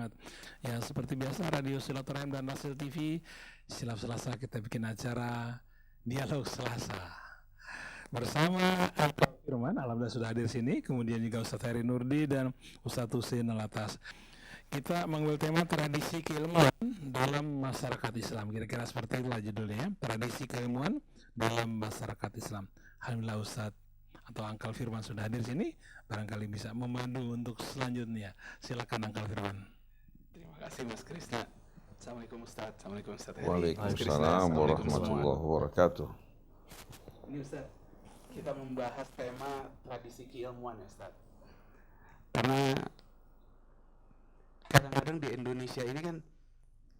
Muhammad. Ya, seperti biasa Radio Silaturahim dan Rasil TV, setiap Selasa kita bikin acara Dialog Selasa bersama Akal Firman. Alhamdulillah sudah hadir sini, kemudian juga Ustadz Heri Nurdi dan Ustadz Husein Alatas. Kita mengambil tema tradisi keilmuan dalam masyarakat Islam. Kira-kira seperti itulah judulnya, tradisi keilmuan dalam masyarakat Islam. Alhamdulillah Ustadz atau Angkal Firman sudah hadir sini, barangkali bisa memandu untuk selanjutnya. Silakan Angkal Firman. Terima kasih Mas Krisna. Assalamualaikum Ustaz. Assalamualaikum Ustaz Heri. Waalaikumsalam warahmatullahi wabarakatuh. Ini Ustaz, kita membahas tema tradisi keilmuan ya Ustaz. Karena kadang-kadang di Indonesia ini kan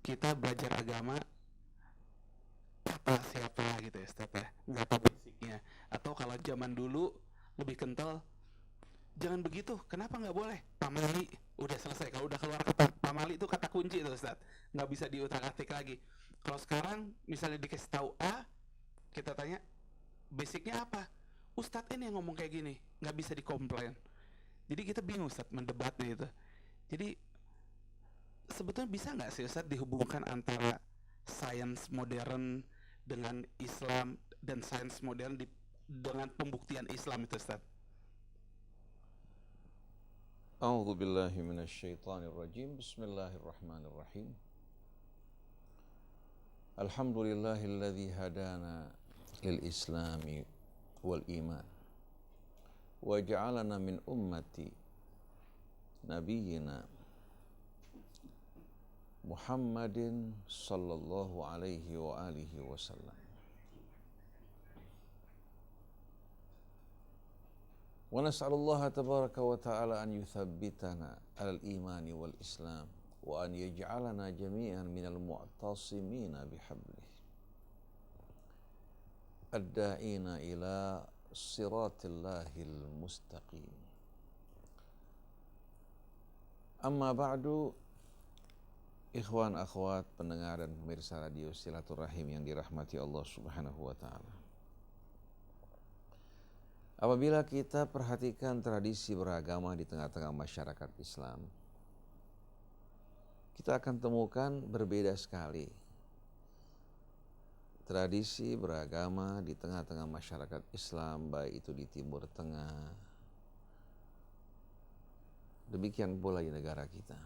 kita belajar agama kata siapa gitu ya Ustaz ya, nggak tahu basicnya. Atau kalau zaman dulu lebih kental, jangan begitu, kenapa nggak boleh? Pamali, udah selesai. Kalau udah keluar kata pamali itu kata kunci itu Ustaz, nggak bisa diutak-atik lagi. Kalau sekarang misalnya dikasih tahu A, kita tanya basicnya apa? Ustadz ini yang ngomong kayak gini, nggak bisa dikomplain. Jadi kita bingung Ustadz mendebatnya itu. Jadi sebetulnya bisa nggak sih Ustadz dihubungkan antara sains modern dengan Islam dan sains modern dengan pembuktian Islam itu Ustaz? A'udzu billahi minasyaitonir rajim. Bismillahirrahmanirrahim. Alhamdulillahilladzi hadana lil islami wal iman wa ja'alana min ummati nabiyyina Muhammadin sallallahu alaihi wa alihi wasallam. Wa nas'alullaha tabaraka wa ta'ala an yuthabbitana alal imani wal islam wa an yaj'alana jami'an minal mu'tasimina bihablih ad-da'ina ila siratillahil mustaqim. Amma ba'du, ikhwan akhwat pendengar dan pemirsa Radio Silaturahim yang dirahmati Allah Subhanahu wa taala. Apabila kita perhatikan tradisi beragama di tengah-tengah masyarakat Islam, kita akan temukan berbeda sekali. Tradisi beragama di tengah-tengah masyarakat Islam, baik itu di Timur Tengah, demikian pula di negara kita.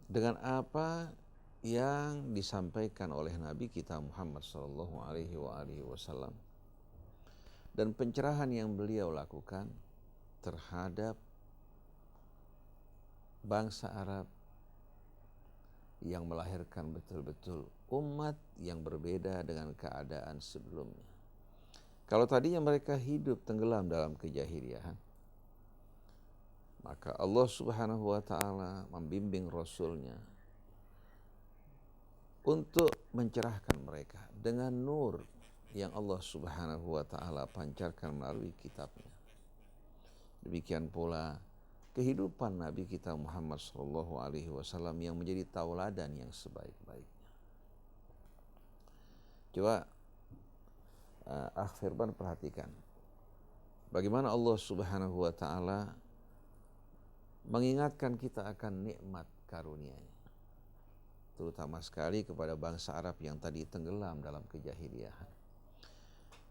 Dengan apa yang disampaikan oleh Nabi kita Muhammad sallallahu alaihi wasallam dan pencerahan yang beliau lakukan terhadap bangsa Arab yang melahirkan betul-betul umat yang berbeda dengan keadaan sebelumnya. Kalau tadinya mereka hidup tenggelam dalam kejahiliahan, maka Allah Subhanahu wa ta'ala membimbing Rasulnya untuk mencerahkan mereka dengan nur yang Allah Subhanahu wa ta'ala pancarkan melalui kitabnya. Demikian pula kehidupan Nabi kita Muhammad sallallahu alaihi wasallam yang menjadi tauladan yang sebaik-baiknya. Coba Akh Firman perhatikan bagaimana Allah Subhanahu wa ta'ala mengingatkan kita akan nikmat karunia-Nya, terutama sekali kepada bangsa Arab yang tadi tenggelam dalam kejahiliahan,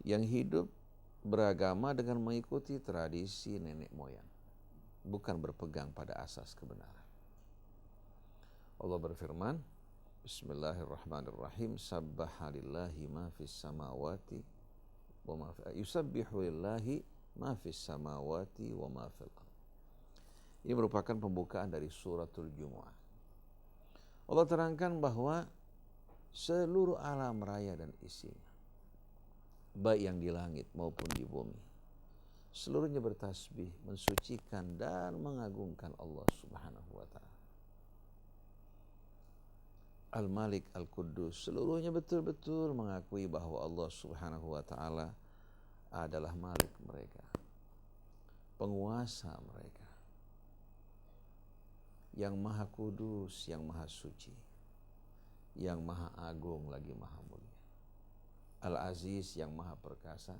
yang hidup beragama dengan mengikuti tradisi nenek moyang, bukan berpegang pada asas kebenaran. Allah berfirman, Bismillahirrahmanirrahim, Sabbaha lillahi ma fis samawati wa ma yusabbihu lillahi ma fis samawati wa ma fil ardh. Ini merupakan pembukaan dari suratul Jumu'ah. Allah terangkan bahwa seluruh alam raya dan isinya, baik yang di langit maupun di bumi, seluruhnya bertasbih, mensucikan dan mengagungkan Allah Subhanahu wa ta'ala. Al-Malik, Al-Quddus, seluruhnya betul-betul mengakui bahwa Allah Subhanahu wa ta'ala adalah Malik mereka, penguasa mereka, yang maha kudus, yang maha suci, yang maha agung lagi maha mulia, Al-Aziz yang maha perkasa,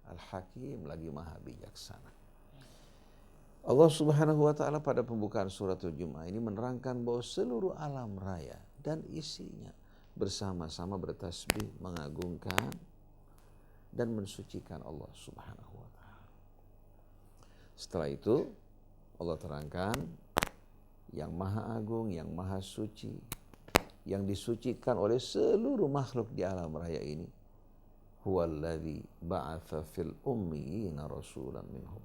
Al-Hakim lagi maha bijaksana. Allah Subhanahu wa taala pada pembukaan suratul Jumu'ah ini menerangkan bahwa seluruh alam raya dan isinya bersama-sama bertasbih, mengagungkan dan mensucikan Allah Subhanahu wa taala. Setelah itu Allah terangkan yang maha agung, yang maha suci, yang disucikan oleh seluruh makhluk di alam raya ini. Huwallazi ba'atsa fil ummiyina rasulan minhum.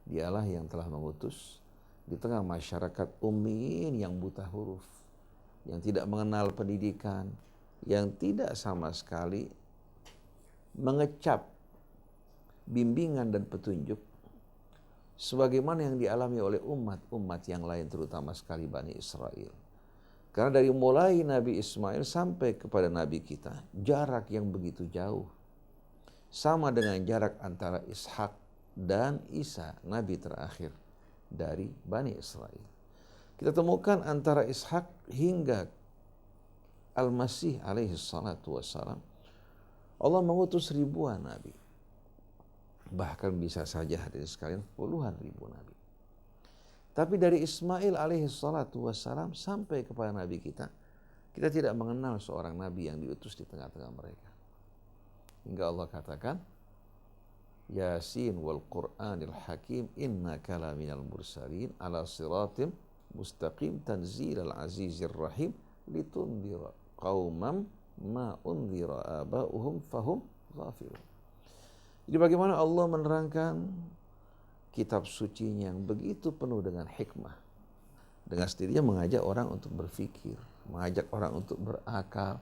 Dialah yang telah mengutus di tengah masyarakat ummiin yang buta huruf, yang tidak mengenal pendidikan, yang tidak sama sekali mengecap bimbingan dan petunjuk sebagaimana yang dialami oleh umat-umat yang lain, terutama sekali Bani Israel. Karena dari mulai Nabi Ismail sampai kepada Nabi kita, jarak yang begitu jauh. Sama dengan jarak antara Ishak dan Isa, Nabi terakhir dari Bani Israel. Kita temukan antara Ishak hingga Al-Masih alaihi salatu wassalam, Allah mengutus ribuan Nabi. Bahkan bisa saja hadirin sekalian puluhan ribu Nabi. Tapi dari Ismail alaihi salatu wassalam sampai kepada Nabi kita tidak mengenal seorang Nabi yang diutus di tengah-tengah mereka. Hingga Allah katakan, Yasin wal Qur'anil Hakim innaka laminal mursalin ala siratim mustaqim tanzilal azizir rahim litundira qaumam ma undira aba'uhum fahum ghafilun. Jadi bagaimana Allah menerangkan kitab sucinya yang begitu penuh dengan hikmah, dengan sendirinya mengajak orang untuk berpikir, mengajak orang untuk berakal,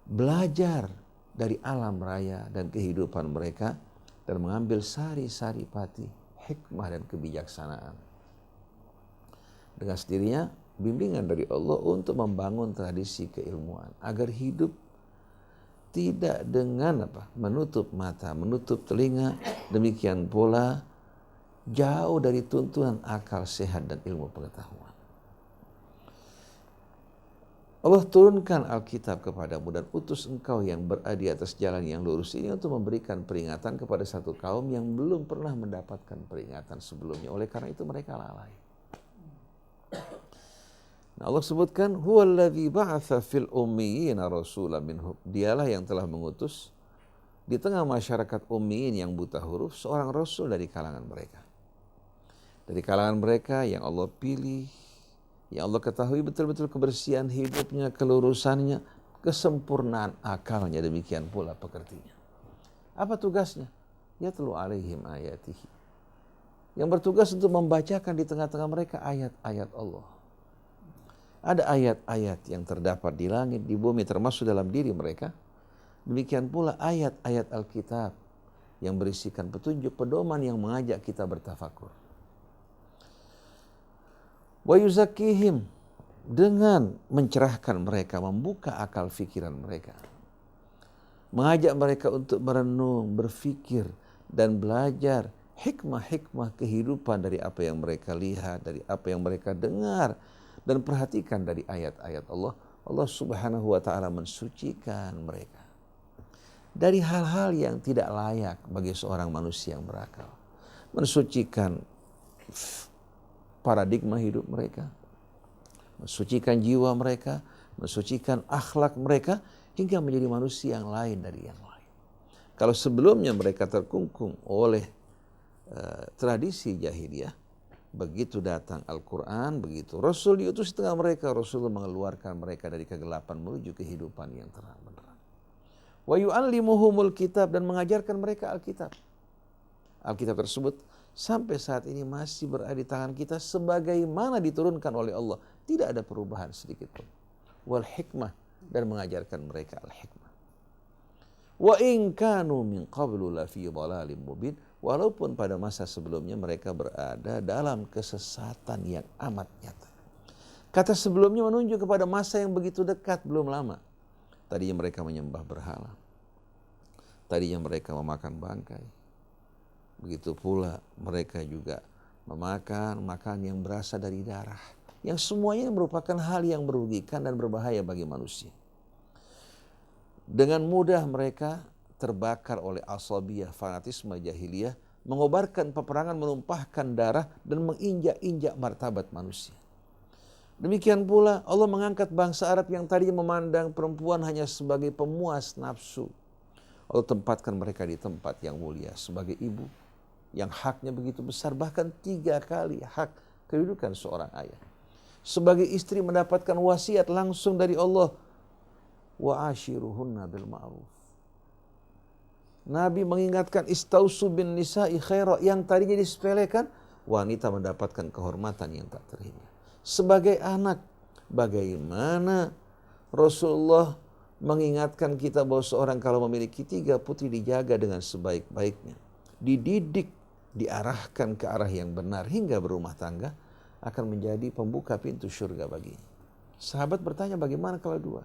belajar dari alam raya dan kehidupan mereka, dan mengambil sari-sari pati hikmah dan kebijaksanaan. Dengan sendirinya bimbingan dari Allah untuk membangun tradisi keilmuan agar hidup tidak dengan menutup mata, menutup telinga, demikian pula jauh dari tuntunan akal sehat dan ilmu pengetahuan. Allah turunkan Alkitab kepadamu dan utus engkau yang berada di atas jalan yang lurus ini untuk memberikan peringatan kepada satu kaum yang belum pernah mendapatkan peringatan sebelumnya. Oleh karena itu mereka lalai. Nah, Allah sebutkan huwallazi ba'atsa fil ummiyina rasulan minhum. Dialah yang telah mengutus di tengah masyarakat ummiin yang buta huruf seorang rasul dari kalangan mereka. Dari kalangan mereka yang Allah pilih, yang Allah ketahui betul-betul kebersihan hidupnya, kelurusannya, kesempurnaan akalnya, demikian pula pekertinya. Apa tugasnya? Yatlu alaihim ayatihi. Yang bertugas untuk membacakan di tengah-tengah mereka ayat-ayat Allah. Ada ayat-ayat yang terdapat di langit, di bumi, termasuk dalam diri mereka. Demikian pula ayat-ayat Alkitab yang berisikan petunjuk, pedoman yang mengajak kita bertafakur. Wa yuzakkihim, dengan mencerahkan mereka, membuka akal fikiran mereka. Mengajak mereka untuk merenung, berfikir, dan belajar hikmah-hikmah kehidupan dari apa yang mereka lihat, dari apa yang mereka dengar, dan perhatikan dari ayat-ayat Allah. Allah Subhanahu wa ta'ala mensucikan mereka dari hal-hal yang tidak layak bagi seorang manusia yang berakal. Mensucikan paradigma hidup mereka, mensucikan jiwa mereka, mensucikan akhlak mereka, hingga menjadi manusia yang lain dari yang lain. Kalau sebelumnya mereka terkungkung oleh tradisi jahiliyah, begitu datang Al-Quran, begitu Rasul diutus di tengah mereka, Rasul mengeluarkan mereka dari kegelapan menuju kehidupan yang terang benderang. Wa yu'allimuhumul kitab, dan mengajarkan mereka Alkitab. Alkitab tersebut sampai saat ini masih berada di tangan kita sebagaimana diturunkan oleh Allah. Tidak ada perubahan sedikit pun. Wal hikmah, dan mengajarkan mereka al-hikmah. Wa in kanu min qablu lafi dhalalim mubin, walaupun pada masa sebelumnya mereka berada dalam kesesatan yang amat nyata. Kata sebelumnya menunjuk kepada masa yang begitu dekat, belum lama. Tadinya mereka menyembah berhala. Tadinya mereka memakan bangkai. Begitu pula mereka juga memakan makanan yang berasal dari darah. Yang semuanya merupakan hal yang merugikan dan berbahaya bagi manusia. Dengan mudah mereka terbakar oleh asabiyah, fanatisme jahiliyah, mengobarkan peperangan, menumpahkan darah, dan menginjak-injak martabat manusia. Demikian pula Allah mengangkat bangsa Arab yang tadinya memandang perempuan hanya sebagai pemuas nafsu. Allah tempatkan mereka di tempat yang mulia sebagai ibu yang haknya begitu besar, bahkan 3 kali hak kedudukan seorang ayah. Sebagai istri mendapatkan wasiat langsung dari Allah, wa ashiruhunna bil ma'ruf. Nabi mengingatkan istausu bin nisa'i khaira, yang tadinya disepelekan, wanita mendapatkan kehormatan yang tak terhingga. Sebagai anak, bagaimana Rasulullah mengingatkan kita bahwa seorang kalau memiliki 3 putri dijaga dengan sebaik-baiknya, dididik, diarahkan ke arah yang benar hingga berumah tangga, akan menjadi pembuka pintu surga baginya. Sahabat bertanya, bagaimana kalau 2?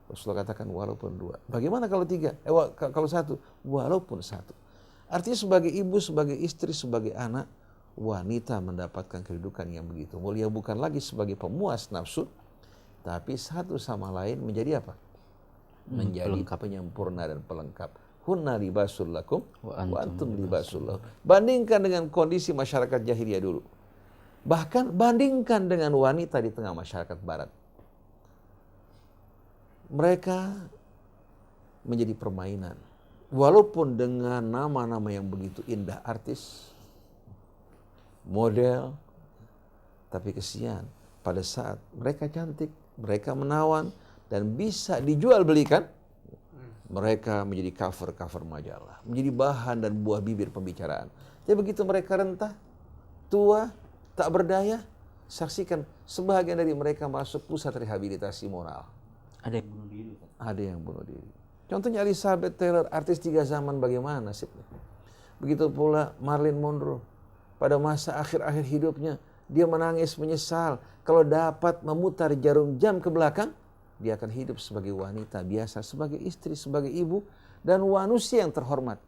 Rasulullah katakan walaupun 2. Bagaimana kalau 3? Kalau 1? Walaupun 1. Artinya sebagai ibu, sebagai istri, sebagai anak, wanita mendapatkan kedudukan yang begitu mulia, bukan lagi sebagai pemuas nafsu, tapi satu sama lain menjadi apa? Menjadi penyempurna dan pelengkap. Hunna libasul lakum wa antum libasul lahum. Bandingkan dengan kondisi masyarakat jahiliyah dulu. Bahkan bandingkan dengan wanita di tengah masyarakat barat. Mereka menjadi permainan. Walaupun dengan nama-nama yang begitu indah, artis, model, tapi kesian pada saat mereka cantik, mereka menawan, dan bisa dijual belikan, mereka menjadi cover majalah, menjadi bahan dan buah bibir pembicaraan. Jadi begitu mereka rentah, tua, tak berdaya, saksikan sebahagian dari mereka masuk pusat rehabilitasi moral. Ada yang bunuh diri. Ada yang bunuh diri. Contohnya Elizabeth Taylor, artis 3 zaman, bagaimana nasibnya. Begitu pula Marilyn Monroe. Pada masa akhir-akhir hidupnya, dia menangis menyesal. Kalau dapat memutar jarum jam ke belakang, dia akan hidup sebagai wanita biasa, sebagai istri, sebagai ibu, dan manusia yang terhormat.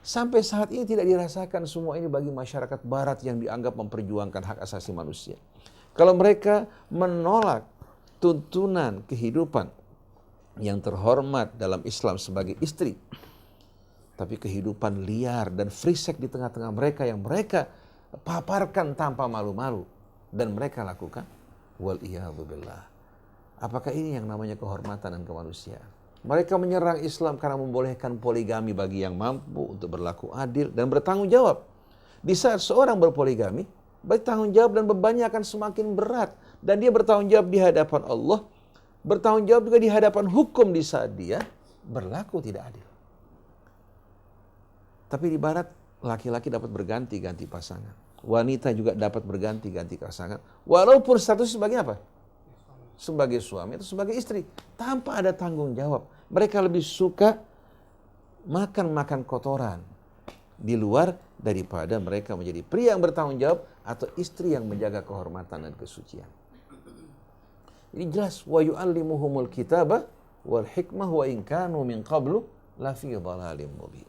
Sampai saat ini tidak dirasakan semua ini bagi masyarakat barat yang dianggap memperjuangkan hak asasi manusia. Kalau mereka menolak tuntunan kehidupan yang terhormat dalam Islam sebagai istri, tapi kehidupan liar dan free sex di tengah-tengah mereka yang mereka paparkan tanpa malu-malu dan mereka lakukan, wal-iyadzubillah. Apakah ini yang namanya kehormatan dan kemanusiaan? Mereka menyerang Islam karena membolehkan poligami bagi yang mampu untuk berlaku adil dan bertanggung jawab. Di saat seorang berpoligami, bertanggung jawab dan bebannya akan semakin berat. Dan dia bertanggung jawab di hadapan Allah, bertanggung jawab juga di hadapan hukum di saat dia berlaku tidak adil. Tapi di barat, laki-laki dapat berganti-ganti pasangan. Wanita juga dapat berganti-ganti pasangan. Walaupun status sebagai apa? Sebagai suami atau sebagai istri. Tanpa ada tanggung jawab. Mereka lebih suka makan kotoran di luar daripada mereka menjadi pria yang bertanggung jawab atau istri yang menjaga kehormatan dan kesucian. Ini jelas, wa yu'allimuhumul kitaba wal hikmah wa in kanu min qablu la fi dhalalim mubin.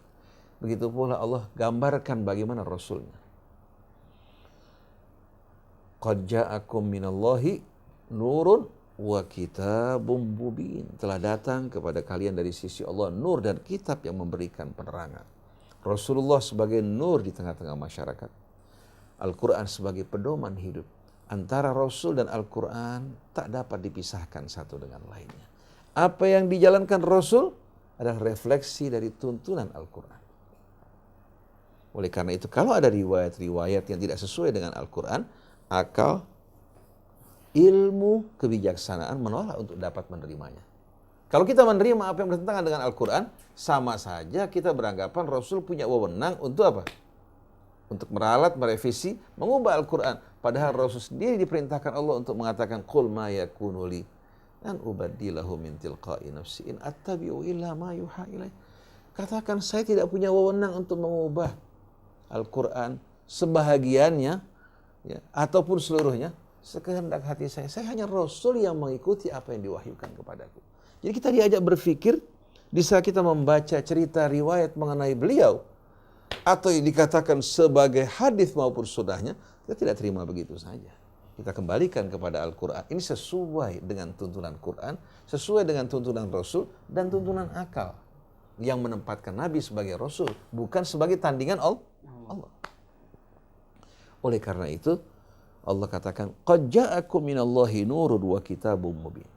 Begitu pula Allah gambarkan bagaimana Rasulnya. Qad ja'akum minallahi nurun wa kitabum mubin. Telah datang kepada kalian dari sisi Allah nur dan kitab yang memberikan penerangan. Rasulullah sebagai nur di tengah-tengah masyarakat. Al-Quran sebagai pedoman hidup. Antara Rasul dan Al-Quran tak dapat dipisahkan satu dengan lainnya. Apa yang dijalankan Rasul adalah refleksi dari tuntunan Al-Quran. Oleh karena itu, kalau ada riwayat-riwayat yang tidak sesuai dengan Al-Quran, akal, ilmu, kebijaksanaan menolak untuk dapat menerimanya. Kalau kita menerima apa yang bertentangan dengan Al-Quran, sama saja kita beranggapan Rasul punya wewenang untuk apa? Untuk meralat, merevisi, mengubah Al-Quran. Padahal Rasul sendiri diperintahkan Allah untuk mengatakan, Qul ma yakunu li an ubaddilahu min tilqa'i nafsi in attabi'u illa ma yuha ilaih. Katakan, saya tidak punya wewenang untuk mengubah Al-Quran sebahagiannya, ya, ataupun seluruhnya, sekehendak hati saya. Saya hanya Rasul yang mengikuti apa yang diwahyukan kepadaku. Jadi kita diajak berpikir, di saat kita membaca cerita riwayat mengenai beliau, atau yang dikatakan sebagai hadis maupun sudahnya, kita tidak terima begitu saja. Kita kembalikan kepada Al-Quran. Ini sesuai dengan tuntunan Quran, sesuai dengan tuntunan Rasul, dan tuntunan akal. Yang menempatkan Nabi sebagai Rasul, bukan sebagai tandingan Allah. Oleh karena itu Allah katakan qad ja'akum minallahi nurun wa kitabum mubin.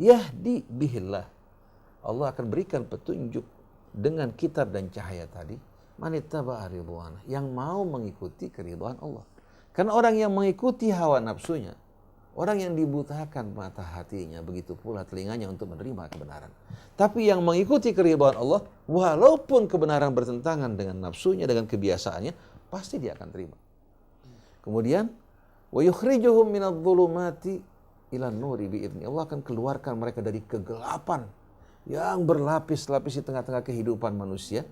Yahdi bihillah. Allah akan berikan petunjuk dengan kitab dan cahaya tadi. Manittaba'a ridwana, yang mau mengikuti keridhaan Allah. Karena orang yang mengikuti hawa nafsunya, orang yang dibutakan mata hatinya, begitu pula telinganya untuk menerima kebenaran. Tapi yang mengikuti keridhaan Allah, walaupun kebenaran bertentangan dengan nafsunya, dengan kebiasaannya, pasti dia akan terima. Kemudian, wa yukhrijuhum minadh-dhulumati ilan nuri bi'idzni. Allah akan keluarkan mereka dari kegelapan yang berlapis-lapis di tengah-tengah kehidupan manusia,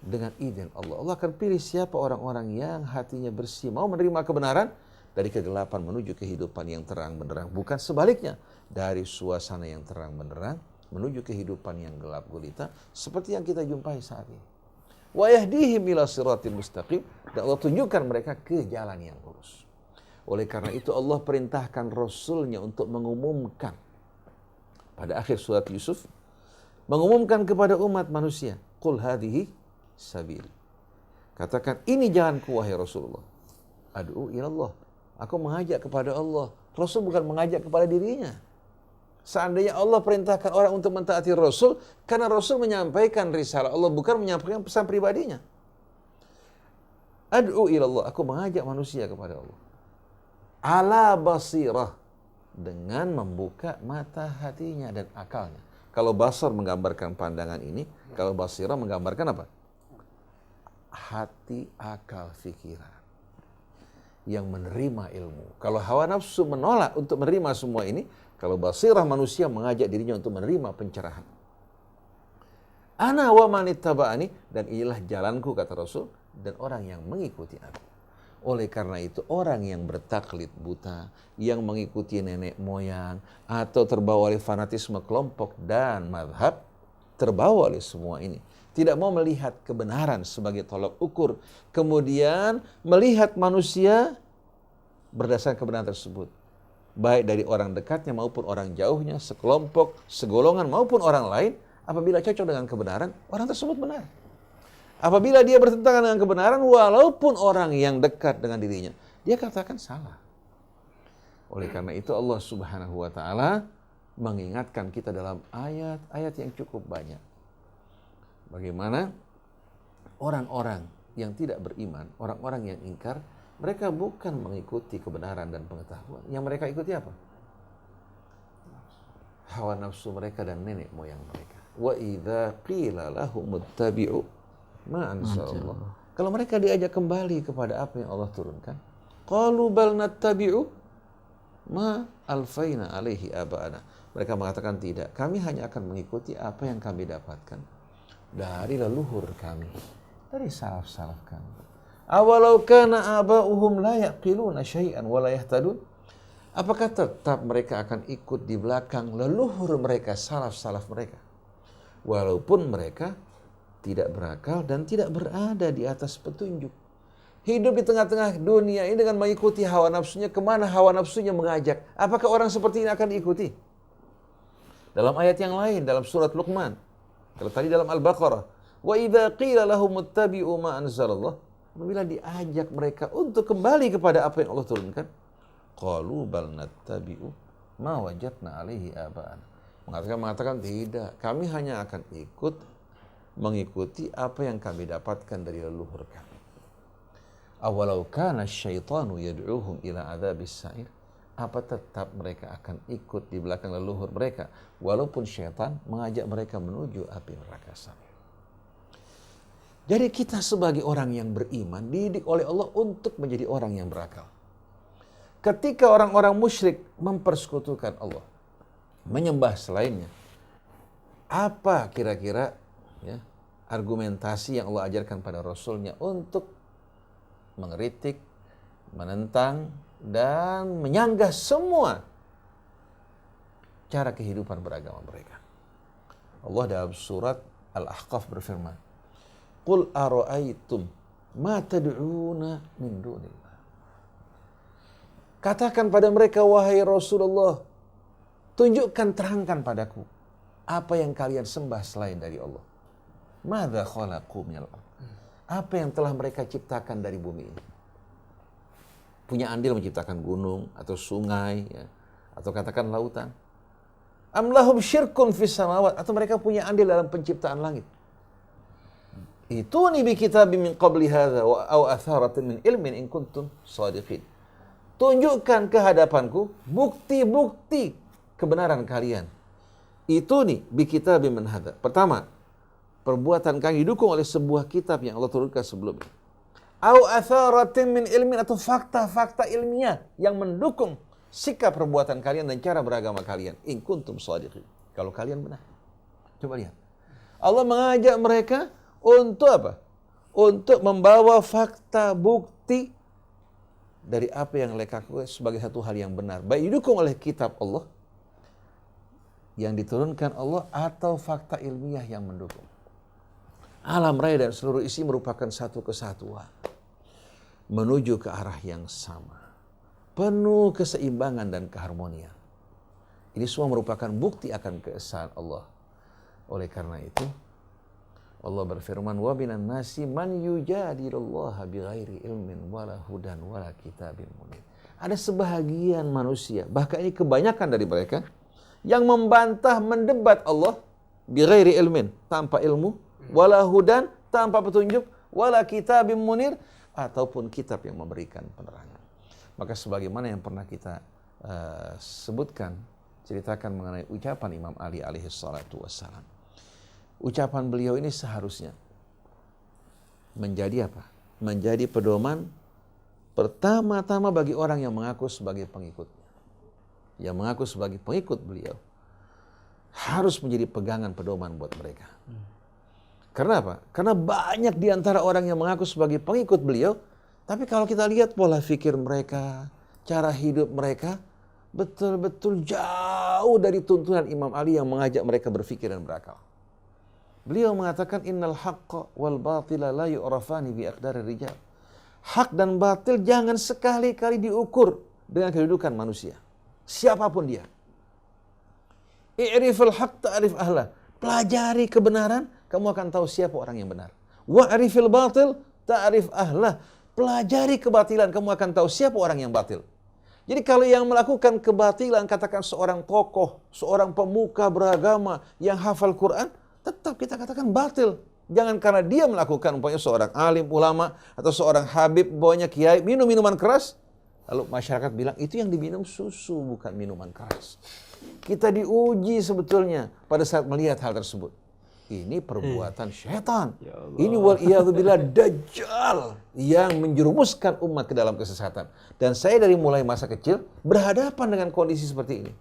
dengan izin Allah. Allah akan pilih siapa orang-orang yang hatinya bersih, mau menerima kebenaran, dari kegelapan menuju kehidupan yang terang benderang. Bukan sebaliknya, dari suasana yang terang benderang menuju kehidupan yang gelap gulita, seperti yang kita jumpai saat ini. Wa yahdihim ila siratil mustaqim, dan Allah tunjukkan mereka ke jalan yang lurus. Oleh karena itu Allah perintahkan Rasulnya untuk mengumumkan pada akhir surat Yusuf, mengumumkan kepada umat manusia, qul hadhihi sabil. Katakan, ini jalanku wahai Rasulullah. Ad'u ilallah. Aku mengajak kepada Allah. Rasul bukan mengajak kepada dirinya. Seandainya Allah perintahkan orang untuk mentaati Rasul, karena Rasul menyampaikan risalah Allah, bukan menyampaikan pesan pribadinya. Ad'u ilallah. Aku mengajak manusia kepada Allah. Ala basirah. Dengan membuka mata hatinya dan akalnya. Kalau basar menggambarkan pandangan ini, kalau basirah menggambarkan apa? Hati, akal, fikiran yang menerima ilmu. Kalau hawa nafsu menolak untuk menerima semua ini, kalau basirah manusia mengajak dirinya untuk menerima pencerahan. Ana wa manittaba'ani, dan inilah jalanku kata Rasul, dan orang yang mengikuti aku. Oleh karena itu orang yang bertaklid buta, yang mengikuti nenek moyang, atau terbawa oleh fanatisme kelompok dan mazhab, terbawa oleh semua ini, tidak mau melihat kebenaran sebagai tolak ukur, kemudian melihat manusia berdasarkan kebenaran tersebut, baik dari orang dekatnya maupun orang jauhnya, sekelompok, segolongan maupun orang lain. Apabila cocok dengan kebenaran, orang tersebut benar. Apabila dia bertentangan dengan kebenaran, walaupun orang yang dekat dengan dirinya, dia katakan salah. Oleh karena itu Allah Subhanahu wa ta'ala mengingatkan kita dalam ayat-ayat yang cukup banyak. Bagaimana orang-orang yang tidak beriman, orang-orang yang ingkar, mereka bukan mengikuti kebenaran dan pengetahuan. Yang mereka ikuti apa? Hawa nafsu mereka dan nenek moyang mereka. Wa idza qila lahum ittabi'u ma anzalallah. Kalau mereka diajak kembali kepada apa yang Allah turunkan, qalu bal nattabi'u ma alfaina alaihi aba'ana. Mereka mengatakan tidak, kami hanya akan mengikuti apa yang kami dapatkan dari leluhur kami, dari salaf-salaf kami. Awalau kana aba'uhum la yaqiluna syai'an wa la yahtadun. Apakah tetap mereka akan ikut di belakang leluhur mereka, salaf-salaf mereka, walaupun mereka tidak berakal dan tidak berada di atas petunjuk? Hidup di tengah-tengah dunia ini dengan mengikuti hawa nafsunya, kemana hawa nafsunya mengajak? Apakah orang seperti ini akan diikuti? Dalam ayat yang lain, dalam surat Luqman, kalau tadi dalam Al-Baqarah, wa idza qila lahum ittabi'u ma anzalallah, apabila diajak mereka untuk kembali kepada apa yang Allah turunkan, qalu bal nattabi'u ma wajadna alaihi aba'ana. Mengatakan tidak, kami hanya akan mengikuti apa yang kami dapatkan dari leluhur kami. Awalau kana syaitanu yad'uhum ila adzabis sa'ir. Apa tetap mereka akan ikut di belakang leluhur mereka, walaupun syaitan mengajak mereka menuju api neraka sa'ir. Jadi kita sebagai orang yang beriman dididik oleh Allah untuk menjadi orang yang berakal. Ketika orang-orang musyrik mempersekutukan Allah, menyembah selainnya, apa kira-kira argumentasi yang Allah ajarkan pada Rasulnya untuk mengkritik, menentang, dan menyanggah semua cara kehidupan beragama mereka? Allah dalam surat Al-Ahqaf berfirman, qul ara'aytum ma tad'una min dunillah. Katakan pada mereka, wahai Rasulullah, tunjukkan, terangkan padaku apa yang kalian sembah selain dari Allah. Madza khalaqu minal ardh. apa yang telah mereka ciptakan dari bumi ini. Punya andil menciptakan gunung atau sungai, ya, atau katakan lautan. Am lahum syirkun fis samawat, atau mereka punya andil dalam penciptaan langit. Ituni bi kitabim min qabli hadza wa aw atharatin min ilmin in kuntum shadiqin. Tunjukkan ke hadapanku bukti-bukti kebenaran kalian. Ituni bi kitabim min hadza. Pertama, perbuatan kami didukung oleh sebuah kitab yang Allah turunkan sebelumnya. Au atharatin min ilmin, atau fakta-fakta ilmiah yang mendukung sikap perbuatan kalian dan cara beragama kalian. In kuntum shadiqin. Kalau kalian benar. Coba lihat. Allah mengajak mereka untuk apa? Untuk membawa fakta bukti dari apa yang mereka lakukan sebagai satu hal yang benar. Baik didukung oleh kitab Allah yang diturunkan Allah atau fakta ilmiah yang mendukung. Alam raya dan seluruh isi merupakan satu kesatuan. Menuju ke arah yang sama. Penuh keseimbangan dan keharmonian. Ini semua merupakan bukti akan keesaan Allah. Oleh karena itu, Allah berfirman, wa minan nasi man yujadilullaha bighairi ilmin wala hudan wala kitabim munir. Ada sebahagian manusia, bahkan ini kebanyakan dari mereka, yang membantah, mendebat Allah bighairi ilmin, tanpa ilmu, wala hudan, tanpa petunjuk, wala kitabim munir, ataupun kitab yang memberikan penerangan. Maka sebagaimana yang pernah kita sebutkan, ceritakan mengenai ucapan Imam Ali alaihi salatu wassalam. Ucapan beliau ini seharusnya menjadi apa? Menjadi pedoman pertama-tama bagi orang yang mengaku sebagai pengikutnya. Yang mengaku sebagai pengikut beliau harus menjadi pegangan pedoman buat mereka. Karena apa? Karena banyak di antara orang yang mengaku sebagai pengikut beliau, tapi kalau kita lihat pola pikir mereka, cara hidup mereka, betul-betul jauh dari tuntunan Imam Ali yang mengajak mereka berpikir dan berakal. Beliau mengatakan innal haqqa wal batila la yu'rafani bi aqdarir rijal. Hak dan batil jangan sekali-kali diukur dengan kedudukan manusia. Siapapun dia. I'riful haqq ta'rif ahlah. Pelajari kebenaran, kamu akan tahu siapa orang yang benar. Wa'rifil batil ta'rif ahlah. Pelajari kebatilan, kamu akan tahu siapa orang yang batil. Jadi kalau yang melakukan kebatilan, katakan seorang tokoh, seorang pemuka beragama yang hafal Quran, tetap kita katakan batil. Jangan karena dia melakukan umpamanya seorang alim, ulama, atau seorang habib, bawanya kiai, minum minuman keras. Lalu masyarakat bilang, itu yang diminum susu, bukan minuman keras. Kita diuji sebetulnya pada saat melihat hal tersebut. Ini perbuatan syaitan. Ini wal'iyadzubillah dajjal yang menjerumuskan umat ke dalam kesesatan. Dan saya dari mulai masa kecil berhadapan dengan kondisi seperti ini.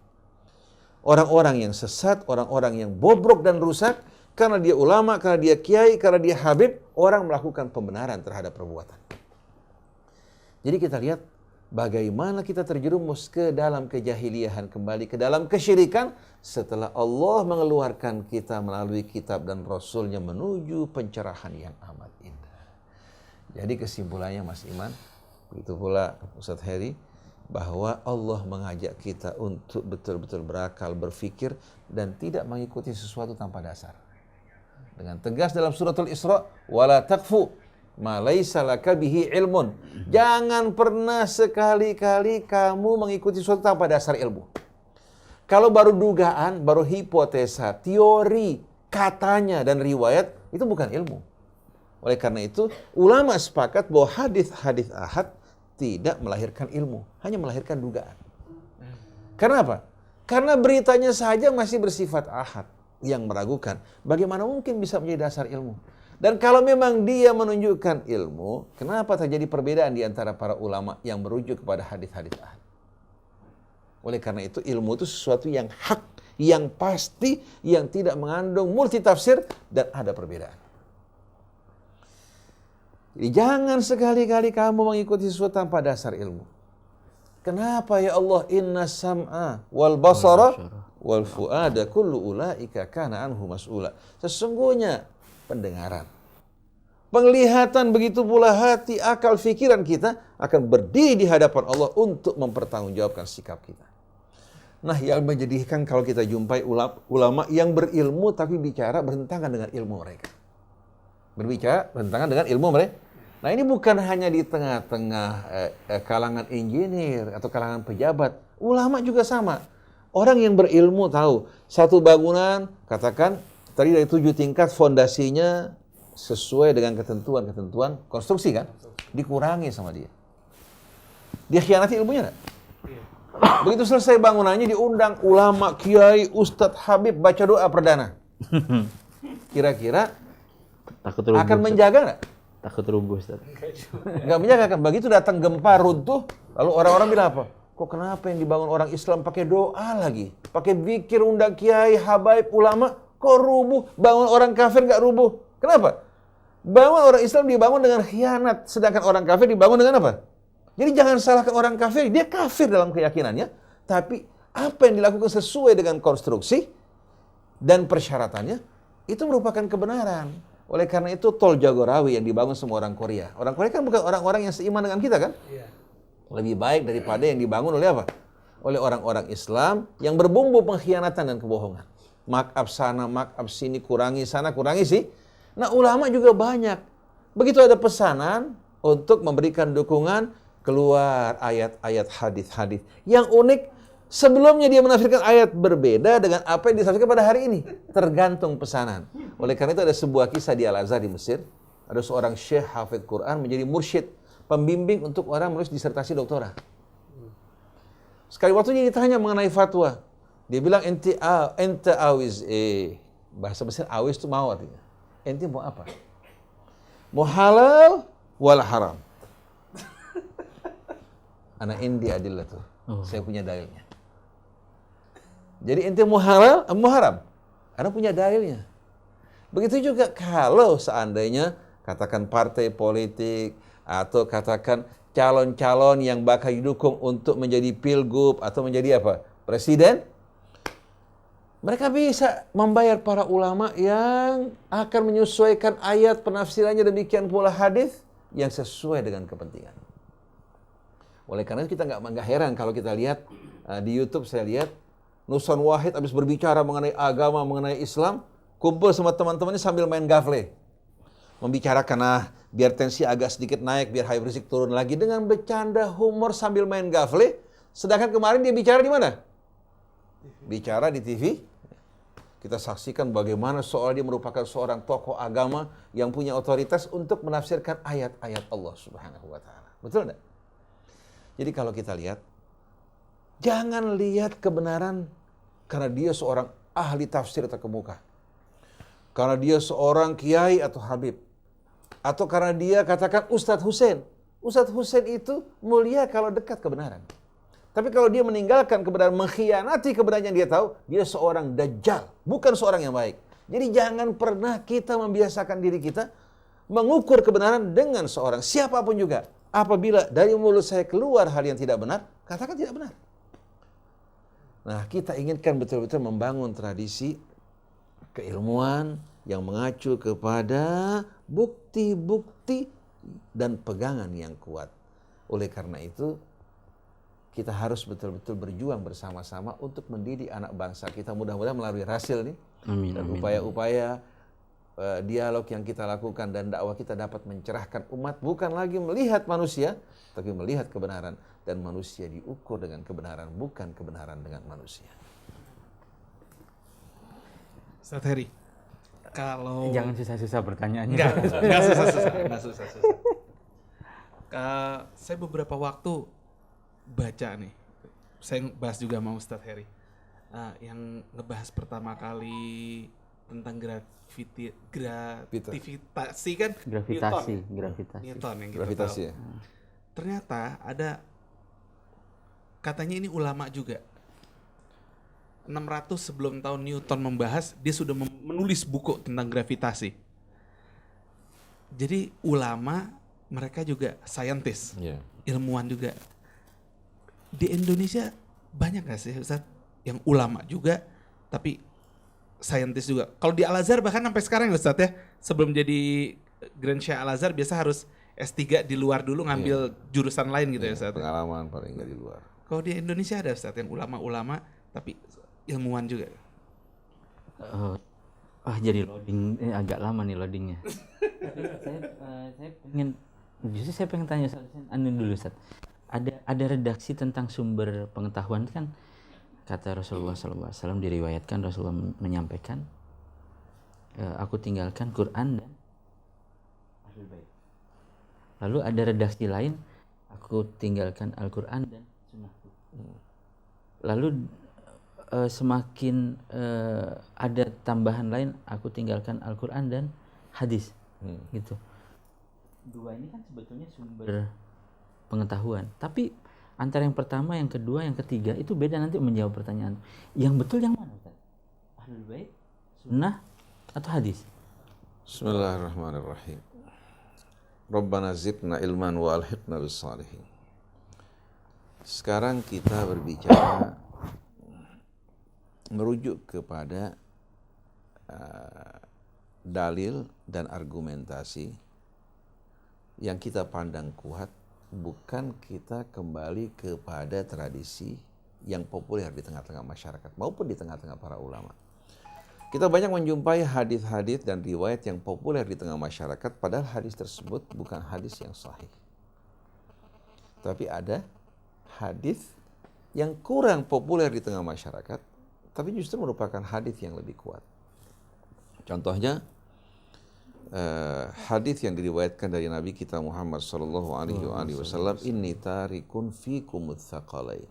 Orang-orang yang sesat, orang-orang yang bobrok dan rusak, karena dia ulama, karena dia kiai, karena dia habib, orang melakukan pembenaran terhadap perbuatan. Jadi kita lihat bagaimana kita terjerumus ke dalam kejahiliahan, kembali ke dalam kesyirikan, setelah Allah mengeluarkan kita melalui kitab dan Rasulnya menuju pencerahan yang amat indah. Jadi kesimpulannya Mas Iman, begitu pula Ustadz Heri, bahwa Allah mengajak kita untuk betul-betul berakal, berfikir, dan tidak mengikuti sesuatu tanpa dasar. Dengan tegas dalam suratul Isra, wala taqfu ma laisa laka bihi ilmun. Jangan pernah sekali-kali kamu mengikuti sesuatu tanpa dasar ilmu. Kalau baru dugaan, baru hipotesa, teori, katanya dan riwayat, itu bukan ilmu. Oleh karena itu, ulama sepakat bahwa hadis-hadis ahad tidak melahirkan ilmu, hanya melahirkan dugaan. Karena apa? Karena beritanya saja masih bersifat ahad yang meragukan. Bagaimana mungkin bisa menjadi dasar ilmu? Dan kalau memang dia menunjukkan ilmu, kenapa terjadi perbedaan di antara para ulama yang merujuk kepada hadis-hadis ahad? Oleh karena itu, ilmu itu sesuatu yang hak, yang pasti, yang tidak mengandung multitafsir dan ada perbedaan. Jadi jangan sekali-kali kamu mengikuti sesuatu tanpa dasar ilmu. Kenapa ya Allah? Inna sam'a wal basara wal fu'ada kullu ulaika kana anhu mas'ula. Sesungguhnya pendengaran, penglihatan, begitu pula hati, akal, fikiran kita akan berdiri di hadapan Allah untuk mempertanggungjawabkan sikap kita. Nah, yang menjadikan kalau kita jumpai ulama yang berilmu tapi bicara bertentangan dengan ilmu mereka. berbicara bertentangan dengan ilmu mereka. Nah ini bukan hanya di tengah-tengah kalangan insinyur atau kalangan pejabat, ulama juga sama. Orang yang berilmu tahu satu bangunan, katakan tadi dari 7 tingkat fondasinya sesuai dengan ketentuan konstruksi kan, dikurangi sama dia. Dia khianati ilmunya nggak? Begitu selesai bangunannya diundang ulama, kiai, ustadz, habib baca doa perdana. Kira-kira akan menjaga nggak? Takut rubuh, Ustaz. Nggak menjaga kan? Begitu datang gempa runtuh, lalu orang-orang bilang apa? Kok kenapa yang dibangun orang Islam pakai doa lagi? Pakai zikir, undang kiai, habaib, ulama, kok rubuh? Bangun orang kafir nggak rubuh. Kenapa? Bangun orang Islam dibangun dengan khianat, sedangkan orang kafir dibangun dengan apa? Jadi jangan salahkan orang kafir, dia kafir dalam keyakinannya, tapi apa yang dilakukan sesuai dengan konstruksi dan persyaratannya, itu merupakan kebenaran. Oleh karena itu tol Jagorawi yang dibangun semua orang Korea. Orang Korea kan bukan orang-orang yang seiman dengan kita kan? Iya. Lebih baik daripada yang dibangun oleh apa? Oleh orang-orang Islam yang berbumbu pengkhianatan dan kebohongan. Markup sana, markup sini, kurangi sana, kurangi sih. Nah ulama juga banyak. Begitu ada pesanan untuk memberikan dukungan, keluar ayat-ayat hadis-hadis. Yang unik, sebelumnya dia menafsirkan ayat berbeda dengan apa yang ditafsirkan pada hari ini. Tergantung pesanan. Oleh karena itu ada sebuah kisah di Al-Azhar di Mesir. Ada seorang syekh hafidh Quran menjadi mursyid, pembimbing untuk orang menulis disertasi doktora. Sekali waktu dia ditanya mengenai fatwa. Dia bilang, ente awiz. Bahasa Mesir awiz itu mau artinya. Ente mau apa? Mau halal wal haram. Anak indi adillah tuh. Saya punya dalilnya. Jadi ente mau halal, mau haram. Anda punya dalilnya. Begitu juga kalau seandainya katakan partai politik atau katakan calon-calon yang bakal didukung untuk menjadi pilgub atau menjadi apa? Presiden. Mereka bisa membayar para ulama yang akan menyesuaikan ayat penafsirannya demikian pula hadis yang sesuai dengan kepentingan. Oleh karena itu kita nggak heran kalau kita lihat di YouTube, saya lihat Nusan Wahid habis berbicara mengenai agama, mengenai Islam, kumpul sama teman-temannya sambil main gafle. Membicarakan, biar tensi agak sedikit naik, biar Habib Rizik turun lagi dengan bercanda, humor sambil main gafle. Sedangkan kemarin dia bicara di mana? Bicara di TV. Kita saksikan bagaimana soal dia merupakan seorang tokoh agama yang punya otoritas untuk menafsirkan ayat-ayat Allah Subhanahu wa taala. Betul enggak? Jadi kalau kita lihat, jangan lihat kebenaran karena dia seorang ahli tafsir terkemuka. Karena dia seorang kiai atau habib. Atau karena dia katakan Ustadz Hussein. Ustadz Hussein itu mulia kalau dekat kebenaran. Tapi kalau dia meninggalkan kebenaran, mengkhianati kebenaran yang dia tahu, dia seorang dajjal, bukan seorang yang baik. Jadi jangan pernah kita membiasakan diri kita mengukur kebenaran dengan seorang, siapapun juga. Apabila dari mulut saya keluar hal yang tidak benar, katakan tidak benar. Nah, kita inginkan betul-betul membangun tradisi keilmuan yang mengacu kepada bukti-bukti dan pegangan yang kuat. Oleh karena itu, kita harus betul-betul berjuang bersama-sama untuk mendidik anak bangsa kita. Mudah-mudahan melalui Rasil nih, dan upaya-upaya dialog yang kita lakukan dan dakwah kita dapat mencerahkan umat, bukan lagi melihat manusia, tapi melihat kebenaran. Dan manusia diukur dengan kebenaran, bukan kebenaran dengan manusia. Ustaz Heri, kalau Jangan susah-susah pertanyaannya. Enggak susah. Saya beberapa waktu baca nih, saya bahas juga sama Ustaz Heri, yang ngebahas pertama kali tentang gravitasi kan? Gravitasi. Newton yang kita Gravitasi tahu. ya. Ternyata ada, katanya ini ulama juga. 600 sebelum tahun Newton membahas, dia sudah menulis buku tentang gravitasi. Jadi ulama, mereka juga scientist, ilmuwan juga. Di Indonesia banyak gak sih Ustaz yang ulama juga, tapi scientist juga? Kalau di Al-Azhar bahkan sampai sekarang Ustaz ya, sebelum jadi Grand Syekh Al-Azhar biasa harus S3 di luar dulu ngambil jurusan lain gitu ya Ustaz. Pengalaman paling nggak di luar. Kalau di Indonesia ada Ustaz yang ulama-ulama tapi ilmuwan juga. Jadi loading, agak lama nih loadingnya. saya pengen tanya Ustaz, dulu Ustaz. Ada redaksi tentang sumber pengetahuan kan, kata Rasulullah SAW, diriwayatkan Rasulullah menyampaikan, aku tinggalkan Quran dan Ahlul Bait. Lalu ada redaksi lain, aku tinggalkan Al-Quran dan Sunnahku. Lalu semakin ada tambahan lain, aku tinggalkan Al-Quran dan hadis. Gitu. Dua ini kan sebetulnya sumber pengetahuan, tapi antara yang pertama, yang kedua, yang ketiga itu beda nanti menjawab pertanyaan. Yang betul yang mana Ustaz? Ahlul Bait, Sunnah, atau hadis? Bismillahirrahmanirrahim. Rabbana zidna ilman wa alhiqna bis salihin. Sekarang kita berbicara merujuk kepada dalil dan argumentasi yang kita pandang kuat, bukan kita kembali kepada tradisi yang populer di tengah-tengah masyarakat maupun di tengah-tengah para ulama. Kita banyak menjumpai hadis-hadis dan riwayat yang populer di tengah masyarakat, padahal hadis tersebut bukan hadis yang sahih. Tapi ada hadis yang kurang populer di tengah masyarakat, tapi justru merupakan hadis yang lebih kuat. Contohnya, hadis yang diriwayatkan dari Nabi kita Muhammad sallallahu alaihi wasallam, inni tarikun fikumut tsaqalain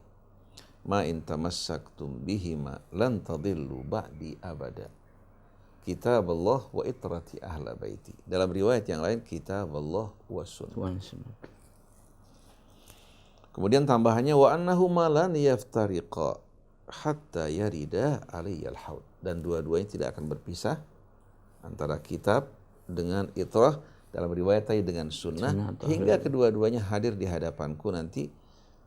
ma in tamassaktum bihima lan tadillu ba'di abada, kitabullah wa itrati ahla baiti. Dalam riwayat yang lain, kitabullah wa sunnah. Kemudian tambahannya, wa annahuma lan yaftariqa hatta yarida aliyal haud, dan dua-duanya tidak akan berpisah antara kitab dengan itrah, dalam riwayat tadi dengan sunnah, hingga kedua-duanya hadir di hadapanku nanti,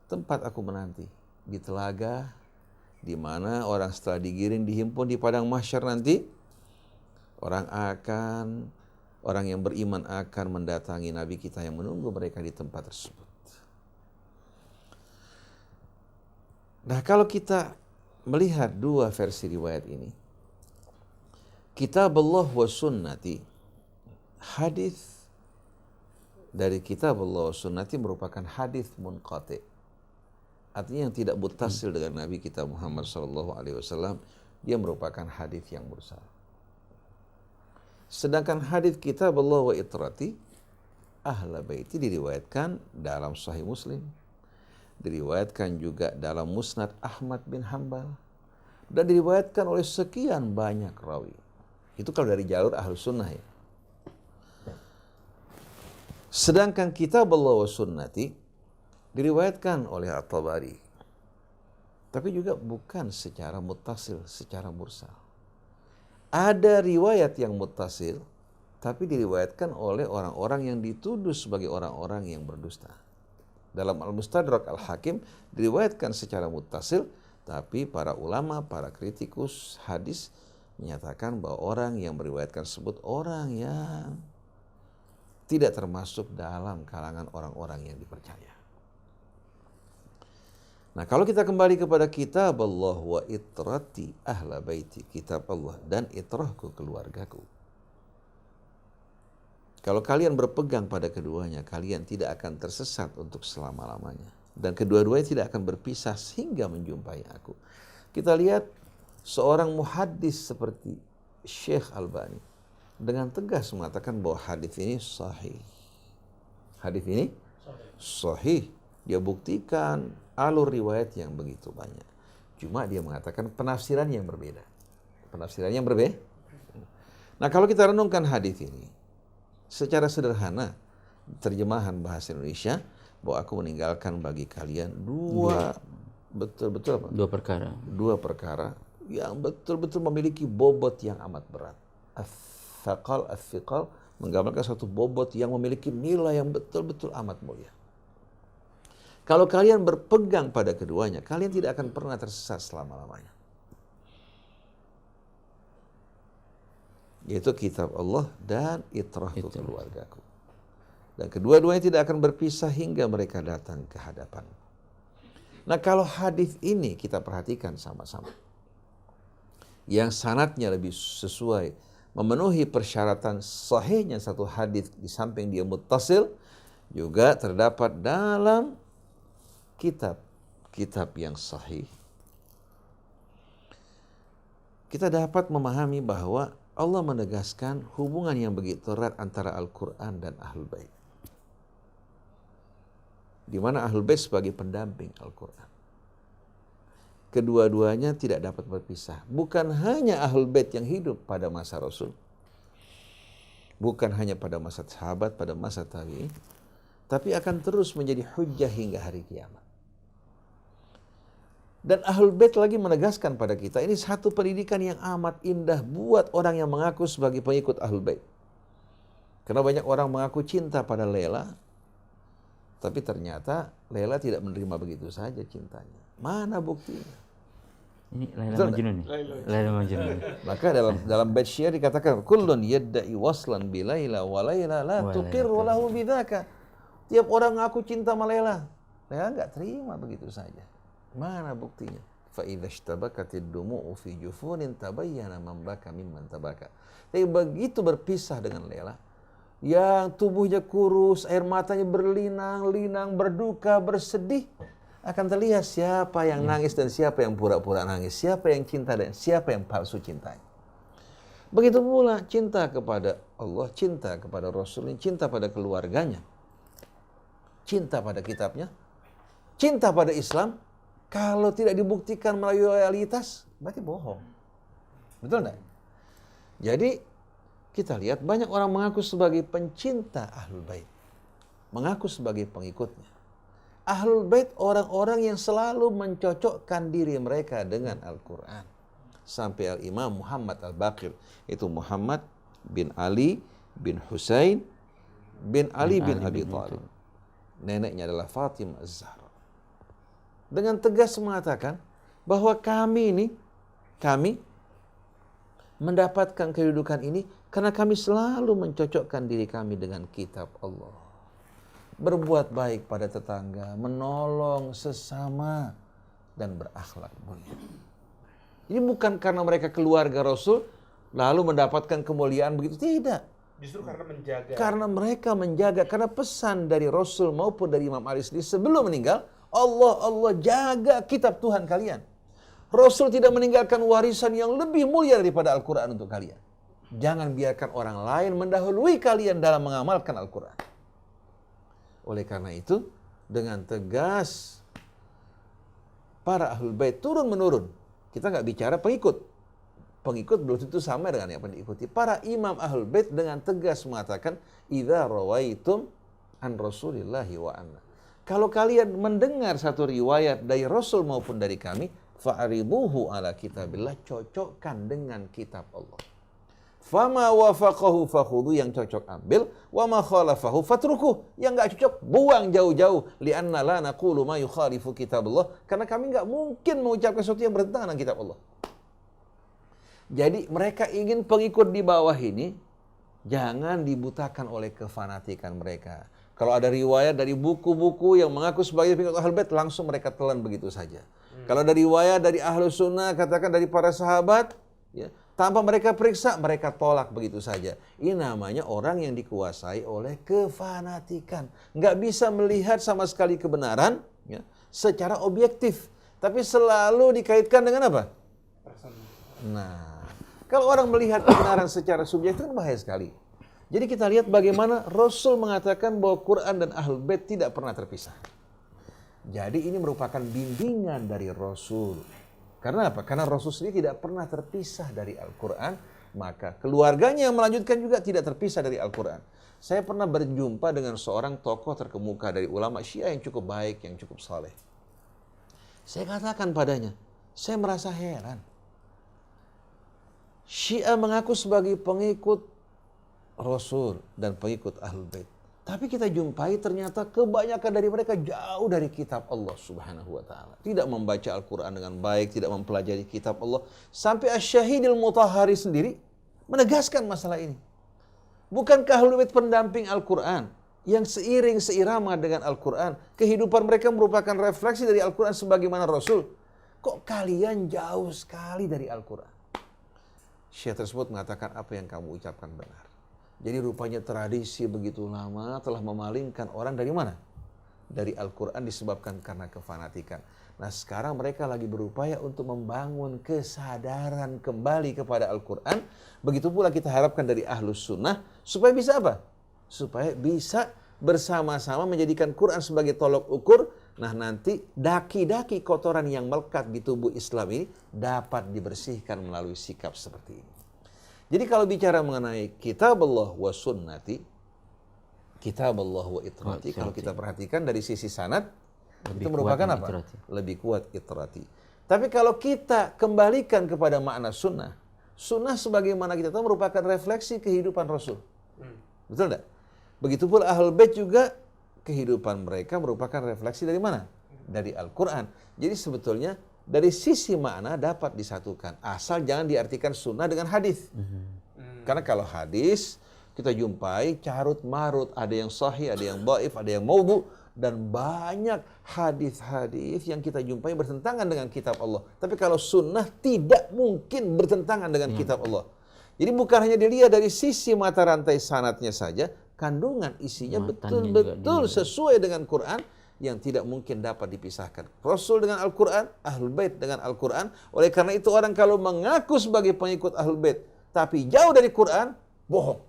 tempat aku menanti, di telaga, di mana orang setelah digiring dihimpun di padang mahsyar nanti, orang yang beriman akan mendatangi Nabi kita yang menunggu mereka di tempat tersebut. Nah, kalau kita melihat dua versi riwayat ini, kitabullah wa sunnati, hadis dari kitabullah wa sunnati merupakan hadis munqati, artinya yang tidak muttasil dengan Nabi kita Muhammad SAW, dia merupakan hadis yang mursal. Sedangkan hadis kitabullah wa itrati ahla baiti diriwayatkan dalam Sahih Muslim, diriwayatkan juga dalam Musnad Ahmad bin Hanbal, dan diriwayatkan oleh sekian banyak rawi. Itu kalau dari jalur Ahlus Sunnah ya. Sedangkan kitabullah wa sunnati diriwayatkan oleh At-Tabari, tapi juga bukan secara muttasil, secara mursal. Ada riwayat yang muttasil, tapi diriwayatkan oleh orang-orang yang dituduh sebagai orang-orang yang berdusta. Dalam Al-Mustadrak Al-Hakim diriwayatkan secara muttasil, tapi para ulama, para kritikus hadis menyatakan bahwa orang yang meriwayatkan tersebut orang yang tidak termasuk dalam kalangan orang-orang yang dipercaya. Nah, kalau kita kembali kepada kitab Allah wa itrati ahla baiti, kitab Allah dan itrahku, keluargaku. Kalau kalian berpegang pada keduanya, kalian tidak akan tersesat untuk selama-lamanya. Dan kedua-duanya tidak akan berpisah sehingga menjumpai aku. Kita lihat seorang muhaddis seperti Syekh Albani dengan tegas mengatakan bahwa hadis ini sahih. Hadis ini sahih. Dia buktikan alur riwayat yang begitu banyak. Cuma dia mengatakan penafsiran yang berbeda. Penafsiran yang berbeda. Nah, kalau kita renungkan hadis ini secara sederhana, terjemahan bahasa Indonesia, bahwa aku meninggalkan bagi kalian dua perkara yang betul-betul memiliki bobot yang amat berat. As-thiqal menggambarkan suatu bobot yang memiliki nilai yang betul-betul amat mulia. Kalau kalian berpegang pada keduanya, kalian tidak akan pernah tersesat selama-lamanya. Yaitu kitab Allah dan itrahku, keluargaku. Dan kedua-duanya tidak akan berpisah hingga mereka datang ke hadapan. Nah, kalau hadis ini kita perhatikan sama-sama, yang sanadnya lebih sesuai memenuhi persyaratan sahihnya satu hadis di samping dia muttasil, juga terdapat dalam kitab yang sahih. Kita dapat memahami bahwa Allah menegaskan hubungan yang begitu erat antara Al-Quran dan Ahlul Bait, di mana Ahlul Bait sebagai pendamping Al-Quran. Kedua-duanya tidak dapat berpisah. Bukan hanya Ahlul Bait yang hidup pada masa Rasul, bukan hanya pada masa sahabat, pada masa tabi'in, tapi akan terus menjadi hujjah hingga hari kiamat. Dan Ahlul Bait lagi menegaskan pada kita, ini satu pendidikan yang amat indah buat orang yang mengaku sebagai pengikut Ahlul Bait. Karena banyak orang mengaku cinta pada Laila, tapi ternyata Laila tidak menerima begitu saja cintanya. Mana buktinya? Ini Laila Majnun nih. Laila Majnun. Maka dalam bait syair dikatakan, kullun yadda'i waslan bi Laila wa Laila la tuqir lahu bidzaka. Tiap orang ngaku cinta sama Laila, Laila enggak terima begitu saja. Mana buktinya? Fa idza ishtabakatid dumu'u fi jufunin tabayyana man baka mimman tabaka. Tapi begitu berpisah dengan Laila, yang tubuhnya kurus, air matanya berlinang-linang, berduka, bersedih, akan terlihat siapa yang nangis dan siapa yang pura-pura nangis, siapa yang cinta dan siapa yang palsu cintanya. Begitu pula cinta kepada Allah, cinta kepada Rasulnya, cinta pada keluarganya, cinta pada kitabnya, cinta pada Islam, kalau tidak dibuktikan melalui loyalitas, berarti bohong. Betul enggak? Jadi, kita lihat banyak orang mengaku sebagai pencinta Ahlul Bait, mengaku sebagai pengikutnya. Ahlul Bait orang-orang yang selalu mencocokkan diri mereka dengan Al-Quran. Sampai Al-Imam Muhammad Al-Baqir, itu Muhammad bin Ali bin Husain bin Ali bin Abi Thalib. Neneknya adalah Fatimah Az-Zahra. Dengan tegas mengatakan bahwa kami mendapatkan kedudukan ini karena kami selalu mencocokkan diri kami dengan kitab Allah. Berbuat baik pada tetangga, menolong sesama, dan berakhlak mulia. Ini bukan karena mereka keluarga Rasul lalu mendapatkan kemuliaan begitu, tidak. Justru karena menjaga. Karena mereka menjaga, karena pesan dari Rasul maupun dari Imam Ali sendiri sebelum meninggal, Allah jaga kitab Tuhan kalian. Rasul tidak meninggalkan warisan yang lebih mulia daripada Al-Quran untuk kalian. Jangan biarkan orang lain mendahului kalian dalam mengamalkan Al-Quran. Oleh karena itu, dengan tegas para Ahlul Bait turun-menurun. Kita nggak bicara pengikut. Pengikut belum tentu sama dengan yang diikuti. Para imam Ahlul Bait dengan tegas mengatakan, idza rawaitum an Rasulillahi wa anna. Kalau kalian mendengar satu riwayat dari Rasul maupun dari kami, fa'riduhu ala kitabillah, cocokkan dengan kitab Allah. Fama wafaqahu fakhudhu, yang cocok ambil, wa ma khalafahu fatrukuh, yang enggak cocok buang jauh-jauh. Li'anna la naqulu ma yukhalifu kitaballah, karena kami enggak mungkin mengucapkan sesuatu yang bertentangan dengan kitab Allah. Jadi mereka ingin pengikut di bawah ini jangan dibutakan oleh kefanatikan mereka. Kalau ada riwayat dari buku-buku yang mengaku sebagai pengikut Ahlul Bait, langsung mereka telan begitu saja. Kalau ada riwayat dari Ahlus Sunnah, katakan dari para sahabat, ya, tanpa mereka periksa, mereka tolak begitu saja. Ini namanya orang yang dikuasai oleh kefanatikan. Nggak bisa melihat sama sekali kebenaran ya, secara objektif. Tapi selalu dikaitkan dengan apa? Nah, kalau orang melihat kebenaran secara subjektif, kan bahaya sekali. Jadi kita lihat bagaimana Rasul mengatakan bahwa Quran dan Ahlul Bait tidak pernah terpisah. Jadi ini merupakan bimbingan dari Rasul. Karena apa? Karena Rasul sendiri tidak pernah terpisah dari Al-Quran, maka keluarganya yang melanjutkan juga tidak terpisah dari Al-Quran. Saya pernah berjumpa dengan seorang tokoh terkemuka dari ulama Syiah yang cukup baik, yang cukup saleh. Saya katakan padanya, saya merasa heran. Syiah mengaku sebagai pengikut Rasul dan pengikut Ahlul Bait. Tapi kita jumpai ternyata kebanyakan dari mereka jauh dari kitab Allah Subhanahu wa taala. Tidak membaca Al-Quran dengan baik, tidak mempelajari kitab Allah. Sampai Asy-Syahidil Mutahhari sendiri menegaskan masalah ini. Bukankah Ahlul Bait pendamping Al-Quran yang seiring seirama dengan Al-Quran? Kehidupan mereka merupakan refleksi dari Al-Quran sebagaimana Rasul. Kok kalian jauh sekali dari Al-Quran? syekh tersebut mengatakan apa yang kamu ucapkan benar. Jadi rupanya tradisi begitu lama telah memalingkan orang dari mana? Dari Al-Quran disebabkan karena kefanatikan. Nah sekarang mereka lagi berupaya untuk membangun kesadaran kembali kepada Al-Quran. Begitu pula kita harapkan dari Ahlus Sunnah supaya bisa apa? Supaya bisa bersama-sama menjadikan Quran sebagai tolok ukur. Nah nanti daki-daki kotoran yang melekat di tubuh Islam ini dapat dibersihkan melalui sikap seperti ini. Jadi kalau bicara mengenai kitab Allah wa sunnati, kitab Allah wa itrati, kalau kita perhatikan dari sisi sanad, itu merupakan apa? Itrati. Lebih kuat itrati. Tapi kalau kita kembalikan kepada makna sunnah, sunnah sebagaimana kita tahu merupakan refleksi kehidupan Rasul. Betul tidak? Begitu pula Ahlul Bait juga kehidupan mereka merupakan refleksi dari mana? Dari Al-Quran. Jadi sebetulnya dari sisi makna dapat disatukan. Asal jangan diartikan sunnah dengan hadis. Karena kalau hadis kita jumpai carut marut, ada yang sahih, ada yang dhaif, ada yang maudhu, dan banyak hadis-hadis yang kita jumpai bertentangan dengan kitab Allah. Tapi kalau sunnah tidak mungkin bertentangan dengan kitab Allah. Jadi bukan hanya dilihat dari sisi mata rantai sanadnya saja, kandungan isinya betul-betul sesuai dengan Quran yang tidak mungkin dapat dipisahkan. Rasul dengan Al-Quran, Ahlul Bait dengan Al-Quran. Oleh karena itu orang kalau mengaku sebagai pengikut Ahlul Bait tapi jauh dari Quran, bohong.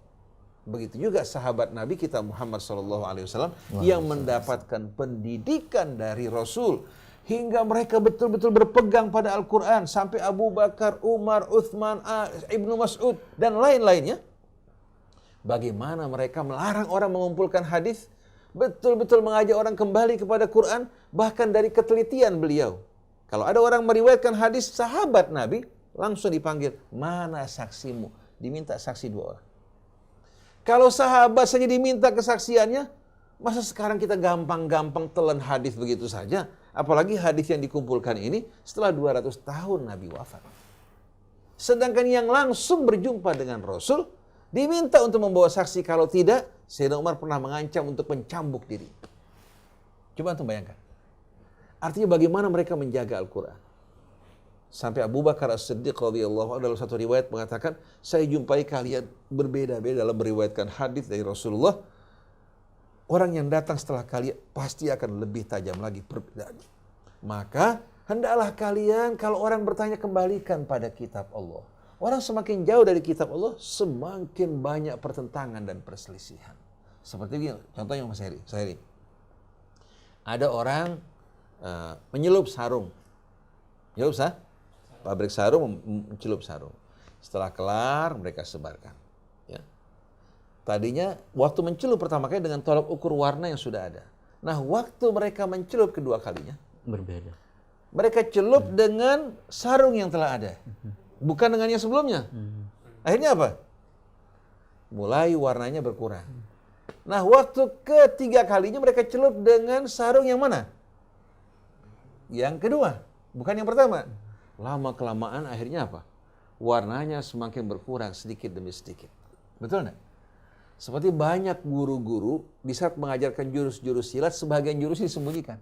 Begitu juga sahabat Nabi kita Muhammad SAW yang mendapatkan pendidikan dari Rasul hingga mereka betul-betul berpegang pada Al-Quran sampai Abu Bakar, Umar, Uthman, Ibnu Mas'ud dan lain-lainnya. Bagaimana mereka melarang orang mengumpulkan hadis, betul-betul mengajak orang kembali kepada Quran, bahkan dari ketelitian beliau. Kalau ada orang meriwayatkan hadis sahabat Nabi, langsung dipanggil, mana saksimu? Diminta saksi 2 orang. Kalau sahabat saja diminta kesaksiannya, masa sekarang kita gampang-gampang telan hadis begitu saja? Apalagi hadis yang dikumpulkan ini setelah 200 tahun Nabi wafat. Sedangkan yang langsung berjumpa dengan Rasul, diminta untuk membawa saksi, kalau tidak, Sayyidina Umar pernah mengancam untuk mencambuk diri. Coba antum bayangkan. Artinya bagaimana mereka menjaga Al-Quran. Sampai Abu Bakar As-Siddiq radhiyallahu anhu dalam satu riwayat mengatakan, saya jumpai kalian berbeda-beda dalam meriwayatkan hadis dari Rasulullah. Orang yang datang setelah kalian pasti akan lebih tajam lagi perbedaannya. Maka hendaklah kalian kalau orang bertanya kembalikan pada kitab Allah. Orang semakin jauh dari kitab Allah, semakin banyak pertentangan dan perselisihan. Seperti ini, contohnya Mas Heri. Ada orang menyelup sarung. Menyelup pabrik sarung mencelup sarung. Setelah kelar, mereka sebarkan. Ya. Tadinya, waktu mencelup pertama kali dengan tolak ukur warna yang sudah ada. Nah, waktu mereka mencelup kedua kalinya, berbeda. Mereka celup dengan sarung yang telah ada. Bukan dengan yang sebelumnya. Akhirnya apa? Mulai warnanya berkurang. Nah, waktu ketiga kalinya mereka celup dengan sarung yang mana? Yang kedua, bukan yang pertama. Lama-kelamaan akhirnya apa? Warnanya semakin berkurang sedikit demi sedikit. Betul enggak? Seperti banyak guru-guru di saat mengajarkan jurus-jurus silat, sebagian jurus disembunyikan.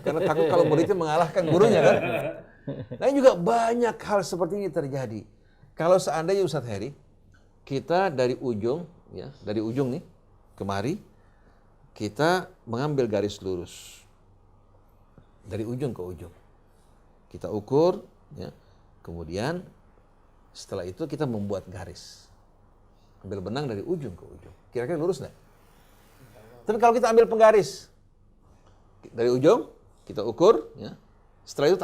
Karena takut kalau muridnya mengalahkan gurunya kan. Nah juga banyak hal seperti ini terjadi. Kalau seandainya Ustadz Heri, kita dari ujung nih kemari, kita mengambil garis lurus dari ujung ke ujung. Kita ukur, ya. Kemudian setelah itu kita membuat garis. Ambil benang dari ujung ke ujung. Kira-kira lurus nggak? Tapi kalau kita ambil penggaris dari ujung, kita ukur, ya. Setelah itu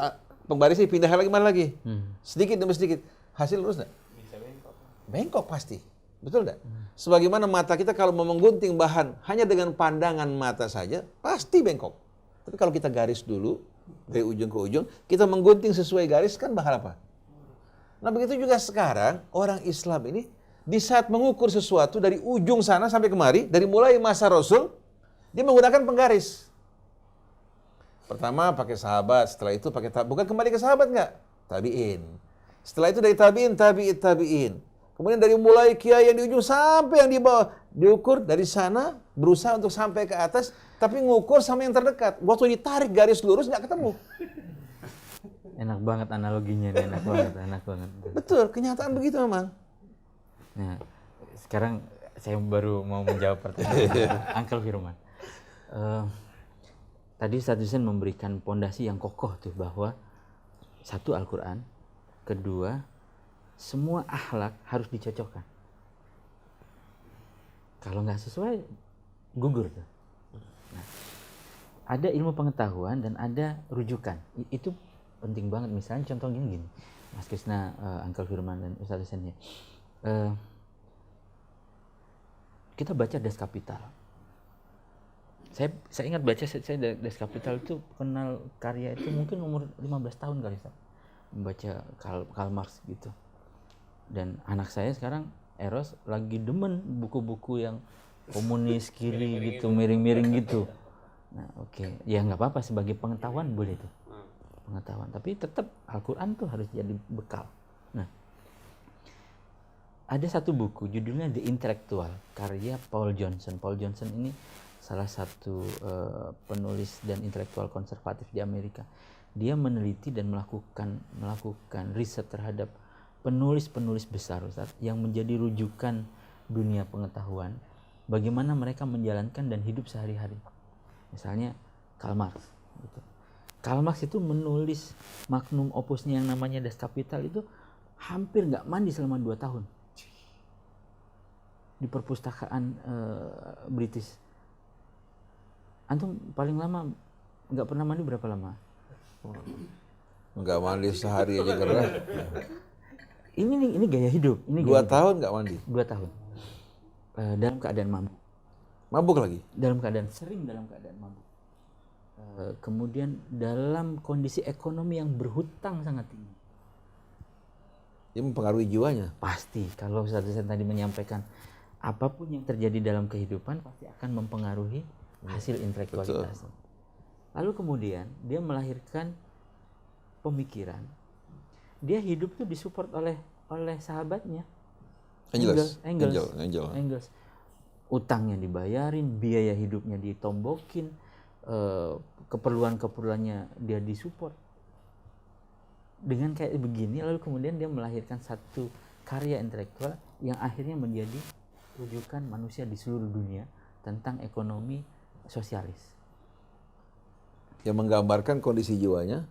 penggarisnya pindah lagi mana lagi? Sedikit demi sedikit. Hasil lurus nggak? Bisa bengkok. Bengkok pasti. Betul nggak? Sebagaimana mata kita kalau mau menggunting bahan hanya dengan pandangan mata saja, pasti bengkok. Tapi kalau kita garis dulu, dari ujung ke ujung, kita menggunting sesuai garis, kan bakal apa? Nah begitu juga sekarang, orang Islam ini, di saat mengukur sesuatu dari ujung sana sampai kemari, dari mulai masa Rasul, dia menggunakan penggaris. Pertama pakai sahabat, setelah itu pakai bukan kembali ke sahabat enggak? Tabi'in. Setelah itu dari tabi'in, tabi'in. Kemudian dari mulai kiai yang di ujung sampai yang di bawah, diukur dari sana, berusaha untuk sampai ke atas, tapi ngukur sama yang terdekat. Waktu ditarik garis lurus nggak ketemu. Enak banget analoginya nih, enak banget. Betul, kenyataan begitu memang. Nah, sekarang saya baru mau menjawab pertanyaan Uncle Firman. Tadi Ustadz Husain memberikan pondasi yang kokoh tuh bahwa satu Al-Quran, kedua semua akhlak harus dicocokkan. Kalau nggak sesuai, gugur tuh. Nah, ada ilmu pengetahuan dan ada rujukan. Itu penting banget. Misalnya contohnya gini, Mas Krisna, Uncle Firman dan Ustadz Husain ya. Kita baca Das Kapital. Saya ingat baca saya Das Kapital itu kenal karya itu mungkin umur 15 tahun kali Ustaz. Membaca Karl Marx gitu. Dan anak saya sekarang Eros lagi demen buku-buku yang komunis kiri gitu, miring-miring gitu. Nah, oke. Ya nggak apa-apa, sebagai pengetahuan boleh tuh. Pengetahuan, tapi tetap Al-Quran tuh harus jadi bekal. Nah, ada satu buku judulnya The Intellectual, karya Paul Johnson. Paul Johnson ini salah satu penulis dan intelektual konservatif di Amerika. Dia meneliti dan melakukan riset terhadap penulis-penulis besar Ustaz, yang menjadi rujukan dunia pengetahuan, bagaimana mereka menjalankan dan hidup sehari-hari. Misalnya Karl Marx gitu. Karl Marx itu menulis magnum opusnya yang namanya Das Kapital itu hampir nggak mandi selama 2 tahun di perpustakaan British. Antum paling lama nggak pernah mandi berapa lama? Nggak mandi sehari aja gerah. Ini gaya hidup. Ini 2 tahun nggak mandi. 2 tahun. Dalam keadaan mabuk. Mabuk lagi? Sering dalam keadaan mabuk. Kemudian dalam kondisi ekonomi yang berhutang sangat tinggi. Ini mempengaruhi jiwanya. Pasti. Kalau Ustaz tadi menyampaikan apapun yang terjadi dalam kehidupan pasti akan mempengaruhi hasil intelektualitas. Lalu kemudian dia melahirkan pemikiran. Dia hidup tuh disupport oleh sahabatnya. Engels. Utangnya dibayarin, biaya hidupnya ditombokin, keperluan-keperluannya dia disupport. Dengan kayak begini, lalu kemudian dia melahirkan satu karya intelektual yang akhirnya menjadi rujukan manusia di seluruh dunia tentang ekonomi sosialis. Yang menggambarkan kondisi jiwanya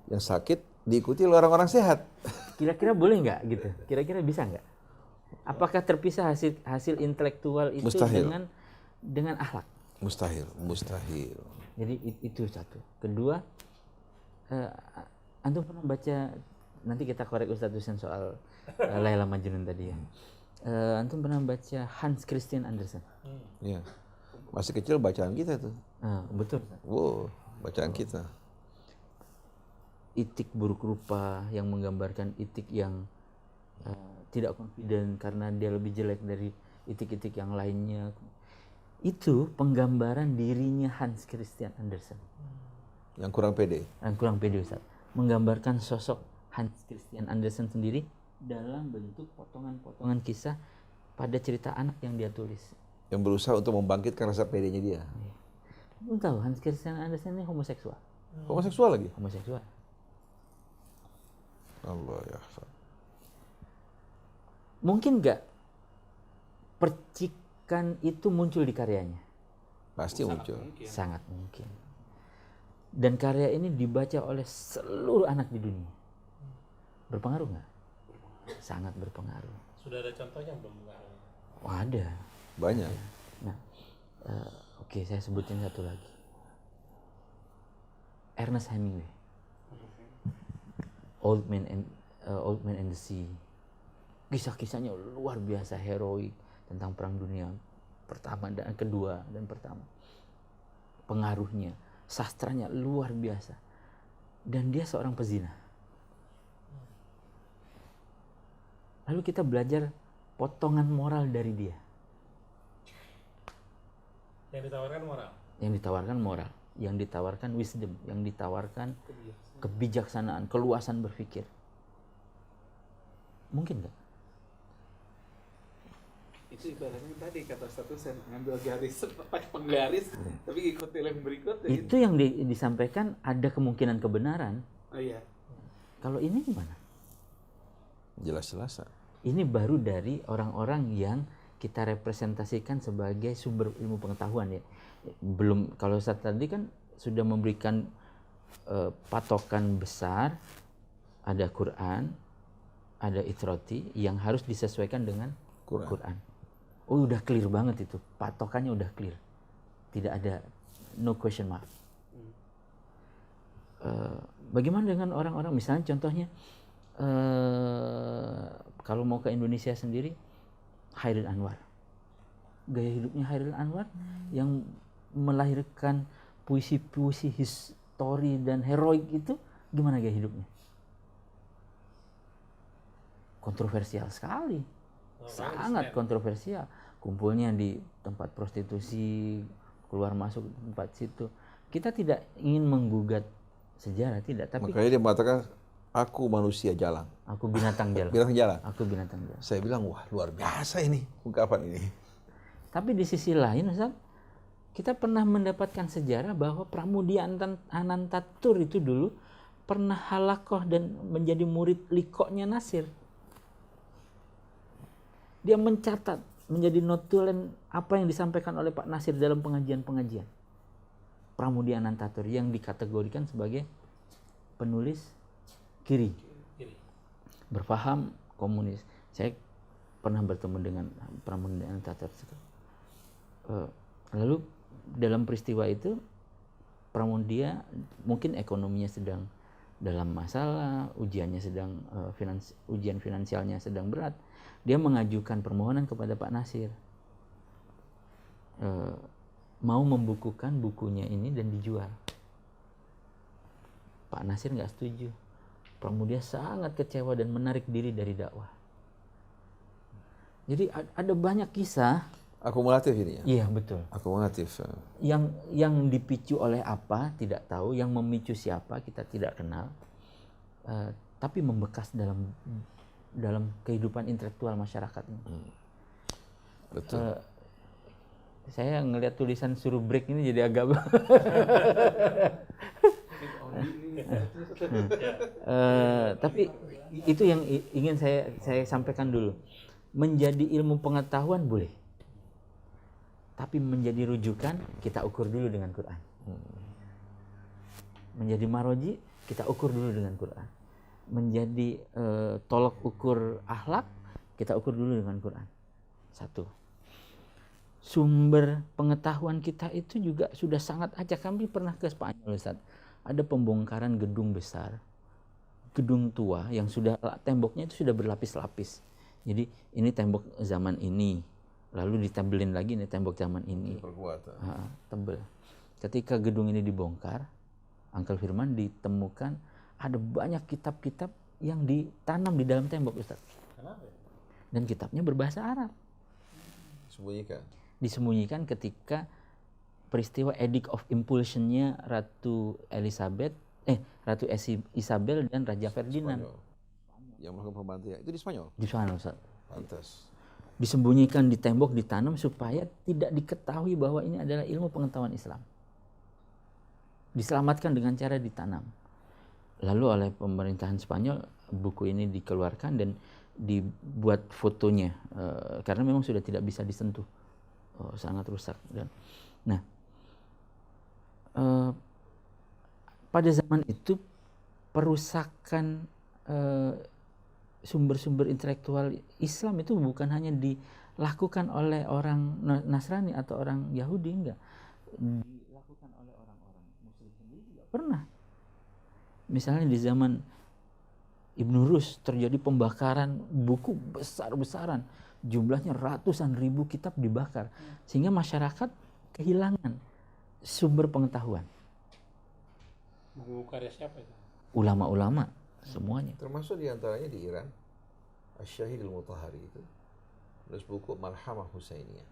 yang sakit diikuti oleh orang-orang sehat. Kira-kira boleh nggak gitu? Kira-kira bisa nggak? Apakah terpisah hasil intelektual itu Mustahil. dengan akhlak? Mustahil. Jadi itu satu. Kedua, antum pernah baca, nanti kita korek Ustadz Husain soal Laila Majnun tadi ya. Antum pernah baca Hans Christian Andersen? Iya. Masih kecil bacaan kita tuh. Betul. Wow, bacaan kita. Itik buruk rupa yang menggambarkan itik yang tidak confident karena dia lebih jelek dari itik-itik yang lainnya. Itu penggambaran dirinya Hans Christian Andersen. Yang kurang pede. Ustaz. Menggambarkan sosok Hans Christian Andersen sendiri dalam bentuk potongan-potongan kisah pada cerita anak yang dia tulis. Yang berusaha untuk membangkitkan rasa pedenya dia. Kamu tahu Hans Christian Andersen ini homoseksual. Homoseksual lagi? Homoseksual. Allah ya. Mungkin nggak percikan itu muncul di karyanya? Pasti muncul. Sangat mungkin. Dan karya ini dibaca oleh seluruh anak di dunia. Berpengaruh nggak? Sangat berpengaruh. Sudah ada contohnya belum? Ada. Banyak. Nah, oke, saya sebutin satu lagi. Ernest Hemingway. Old Man and the Sea. Kisah-kisahnya luar biasa heroik tentang Perang Dunia Pertama dan Kedua dan Pertama. Pengaruhnya, sastranya luar biasa. Dan dia seorang pezina. Lalu kita belajar potongan moral dari dia. Yang ditawarkan moral. Yang ditawarkan wisdom, yang ditawarkan kebijaksanaan, keluasan berpikir. Mungkin nggak? Itu ibaratnya tadi kata satu saya ngambil garis pakai penggaris tapi ikuti yang berikut Itu yang disampaikan ada kemungkinan kebenaran. Oh iya. Kalau ini gimana? Jelas-jelas. Ini baru dari orang-orang yang kita representasikan sebagai sumber ilmu pengetahuan ya. Belum, kalau saat tadi kan sudah memberikan patokan besar, ada Quran, ada Itroti yang harus disesuaikan dengan Quran. Oh, udah clear banget itu, patokannya udah clear, tidak ada no question mark. Bagaimana dengan orang-orang, misalnya contohnya kalau mau ke Indonesia sendiri, Hairil Anwar, gaya hidupnya Hairil Anwar yang melahirkan puisi-puisi histori dan heroik itu, gimana gaya hidupnya? Kontroversial sekali, sangat kontroversial. Kumpulnya di tempat prostitusi, keluar masuk tempat situ. Kita tidak ingin menggugat sejarah, tidak. Tapi makanya dia mengatakan, aku manusia jalan. Aku binatang jalan. Binatang jalan. Aku binatang jalan. Saya bilang, wah luar biasa ini ungkapan ini. Tapi di sisi lain, Ustaz, kita pernah mendapatkan sejarah bahwa Pramudia Anantatur itu dulu pernah halakoh dan menjadi murid likoknya Nasir. Dia mencatat, menjadi notulen apa yang disampaikan oleh Pak Nasir dalam pengajian-pengajian. Pramudia Anantatur yang dikategorikan sebagai penulis kiri, berpaham komunis. Saya pernah bertemu dengan Pramudia Anantatur. Lalu dalam peristiwa itu Pramudia mungkin ekonominya sedang dalam masalah, ujiannya sedang ujian finansialnya sedang berat. Dia mengajukan permohonan kepada Pak Nasir, mau membukukan bukunya ini dan dijual. Pak Nasir nggak setuju. Pramudia sangat kecewa dan menarik diri dari dakwah. Jadi ada banyak kisah. Akumulatif ini ya? Iya betul. Akumulatif. Yang dipicu oleh apa tidak tahu, yang memicu siapa kita tidak kenal, tapi membekas dalam kehidupan intelektual masyarakat ini. Betul. Saya ngelihat tulisan suruh break ini jadi agak tapi itu yang ingin saya sampaikan dulu. Menjadi ilmu pengetahuan boleh, tapi menjadi rujukan kita ukur dulu dengan Quran. Menjadi maroji kita ukur dulu dengan Quran. Menjadi tolok ukur akhlak kita ukur dulu dengan Quran. Satu. Sumber pengetahuan kita itu juga sudah sangat acak. Kami pernah ke Spanyol, Ustaz. Ada pembongkaran gedung besar, gedung tua yang sudah temboknya itu sudah berlapis-lapis. Jadi ini tembok zaman ini, lalu ditempelin lagi ini tembok zaman ini. Tebel. Ketika gedung ini dibongkar, Uncle Firman ditemukan ada banyak kitab-kitab yang ditanam di dalam tembok, Ustaz. Kenapa? Dan kitabnya berbahasa Arab. Disembunyikan ketika peristiwa Edict of Impulsion-nya Ratu Isabel dan Raja Ferdinand. Yang melakukan pembantian itu di Spanyol? Di Spanyol, Ustaz. Pantas. Disembunyikan di tembok, ditanam supaya tidak diketahui bahwa ini adalah ilmu pengetahuan Islam. Diselamatkan dengan cara ditanam. Lalu oleh pemerintahan Spanyol buku ini dikeluarkan dan dibuat fotonya karena memang sudah tidak bisa disentuh, sangat rusak. Nah, pada zaman itu perusakan sumber-sumber intelektual Islam itu bukan hanya dilakukan oleh orang Nasrani atau orang Yahudi, enggak, dilakukan oleh orang-orang Muslim sendiri juga pernah. Misalnya di zaman Ibnu Rus terjadi pembakaran buku besar-besaran, jumlahnya ratusan ribu kitab dibakar, sehingga masyarakat kehilangan sumber pengetahuan. Buku karya siapa itu? Ulama-ulama semuanya. Termasuk diantaranya di Iran, Asy-Syahid al-Mutahhari itu menulis buku Malhamah Husainiyah,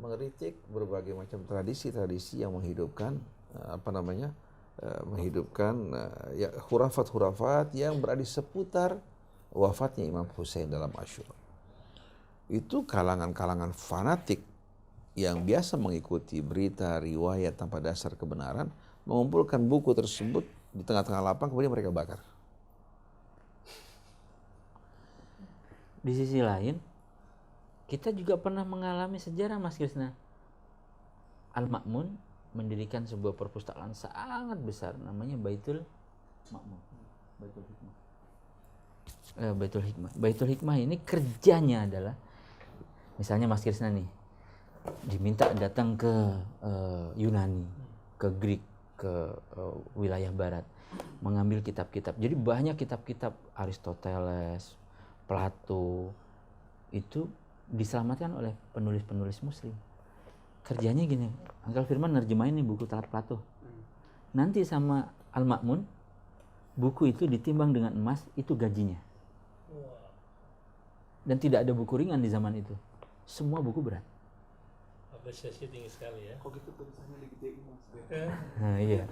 mengkritik berbagai macam tradisi-tradisi yang menghidupkan khurafat-khurafat yang berada di seputar wafatnya Imam Husain dalam Asyura. Itu kalangan-kalangan fanatik yang biasa mengikuti berita, riwayat tanpa dasar kebenaran, mengumpulkan buku tersebut di tengah-tengah lapang, kemudian mereka bakar. di sisi lain kita juga pernah mengalami sejarah Mas Krisna. Al-Ma'mun mendirikan sebuah perpustakaan sangat besar namanya Baitul Ma'mun. Baitul Hikmah. Baitul Hikmah. Baitul Hikmah ini kerjanya adalah, misalnya Mas Krisna nih diminta datang ke Yunani, ke Greek, ke wilayah barat, mengambil kitab-kitab. Jadi banyak kitab-kitab Aristoteles, Plato itu diselamatkan oleh penulis-penulis muslim. Kerjanya gini, Uncle Firman nerjemahin nih buku Plato. Nanti sama Al-Ma'mun, buku itu ditimbang dengan emas, itu gajinya. Dan tidak ada buku ringan di zaman itu. Semua buku berat. Apresiasi tinggi sekali ya. Kok gitu tulisannya digedein Mas? Nah, iya.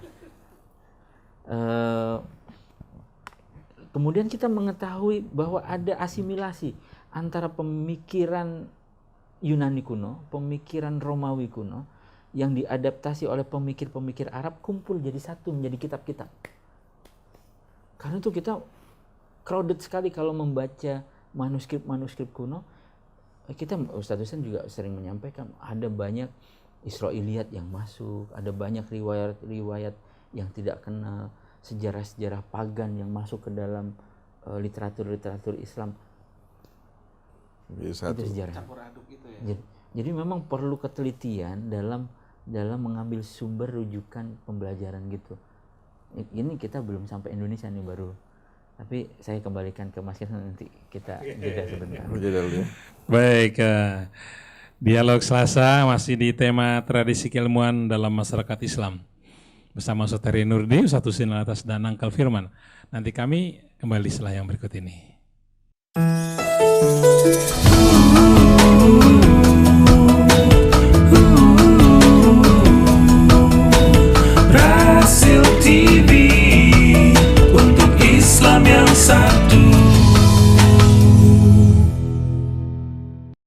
Kemudian kita mengetahui bahwa ada asimilasi antara pemikiran Yunani kuno, pemikiran Romawi kuno yang diadaptasi oleh pemikir-pemikir Arab, kumpul jadi satu menjadi kitab-kitab. Karena itu kita crowded sekali kalau membaca manuskrip-manuskrip kuno. Kita Ustadz Husain juga sering menyampaikan ada banyak Israiliyat yang masuk, ada banyak riwayat-riwayat yang tidak kenal, sejarah-sejarah pagan yang masuk ke dalam literatur-literatur Islam. Bisa Itu sejarah. Campur aduk itu ya. Jadi memang perlu ketelitian dalam mengambil sumber rujukan pembelajaran gitu. Ini kita belum sampai Indonesia nih baru. Tapi saya kembalikan ke Mas Krisna, nanti kita jeda sebentar. Jeda dulu ya. Baik, dialog Selasa masih di tema tradisi keilmuan dalam masyarakat Islam bersama Ustaz Heri Nurdi, Ustaz Husain Alatas dan Uncle Firman. Nanti kami kembali setelah yang berikut ini.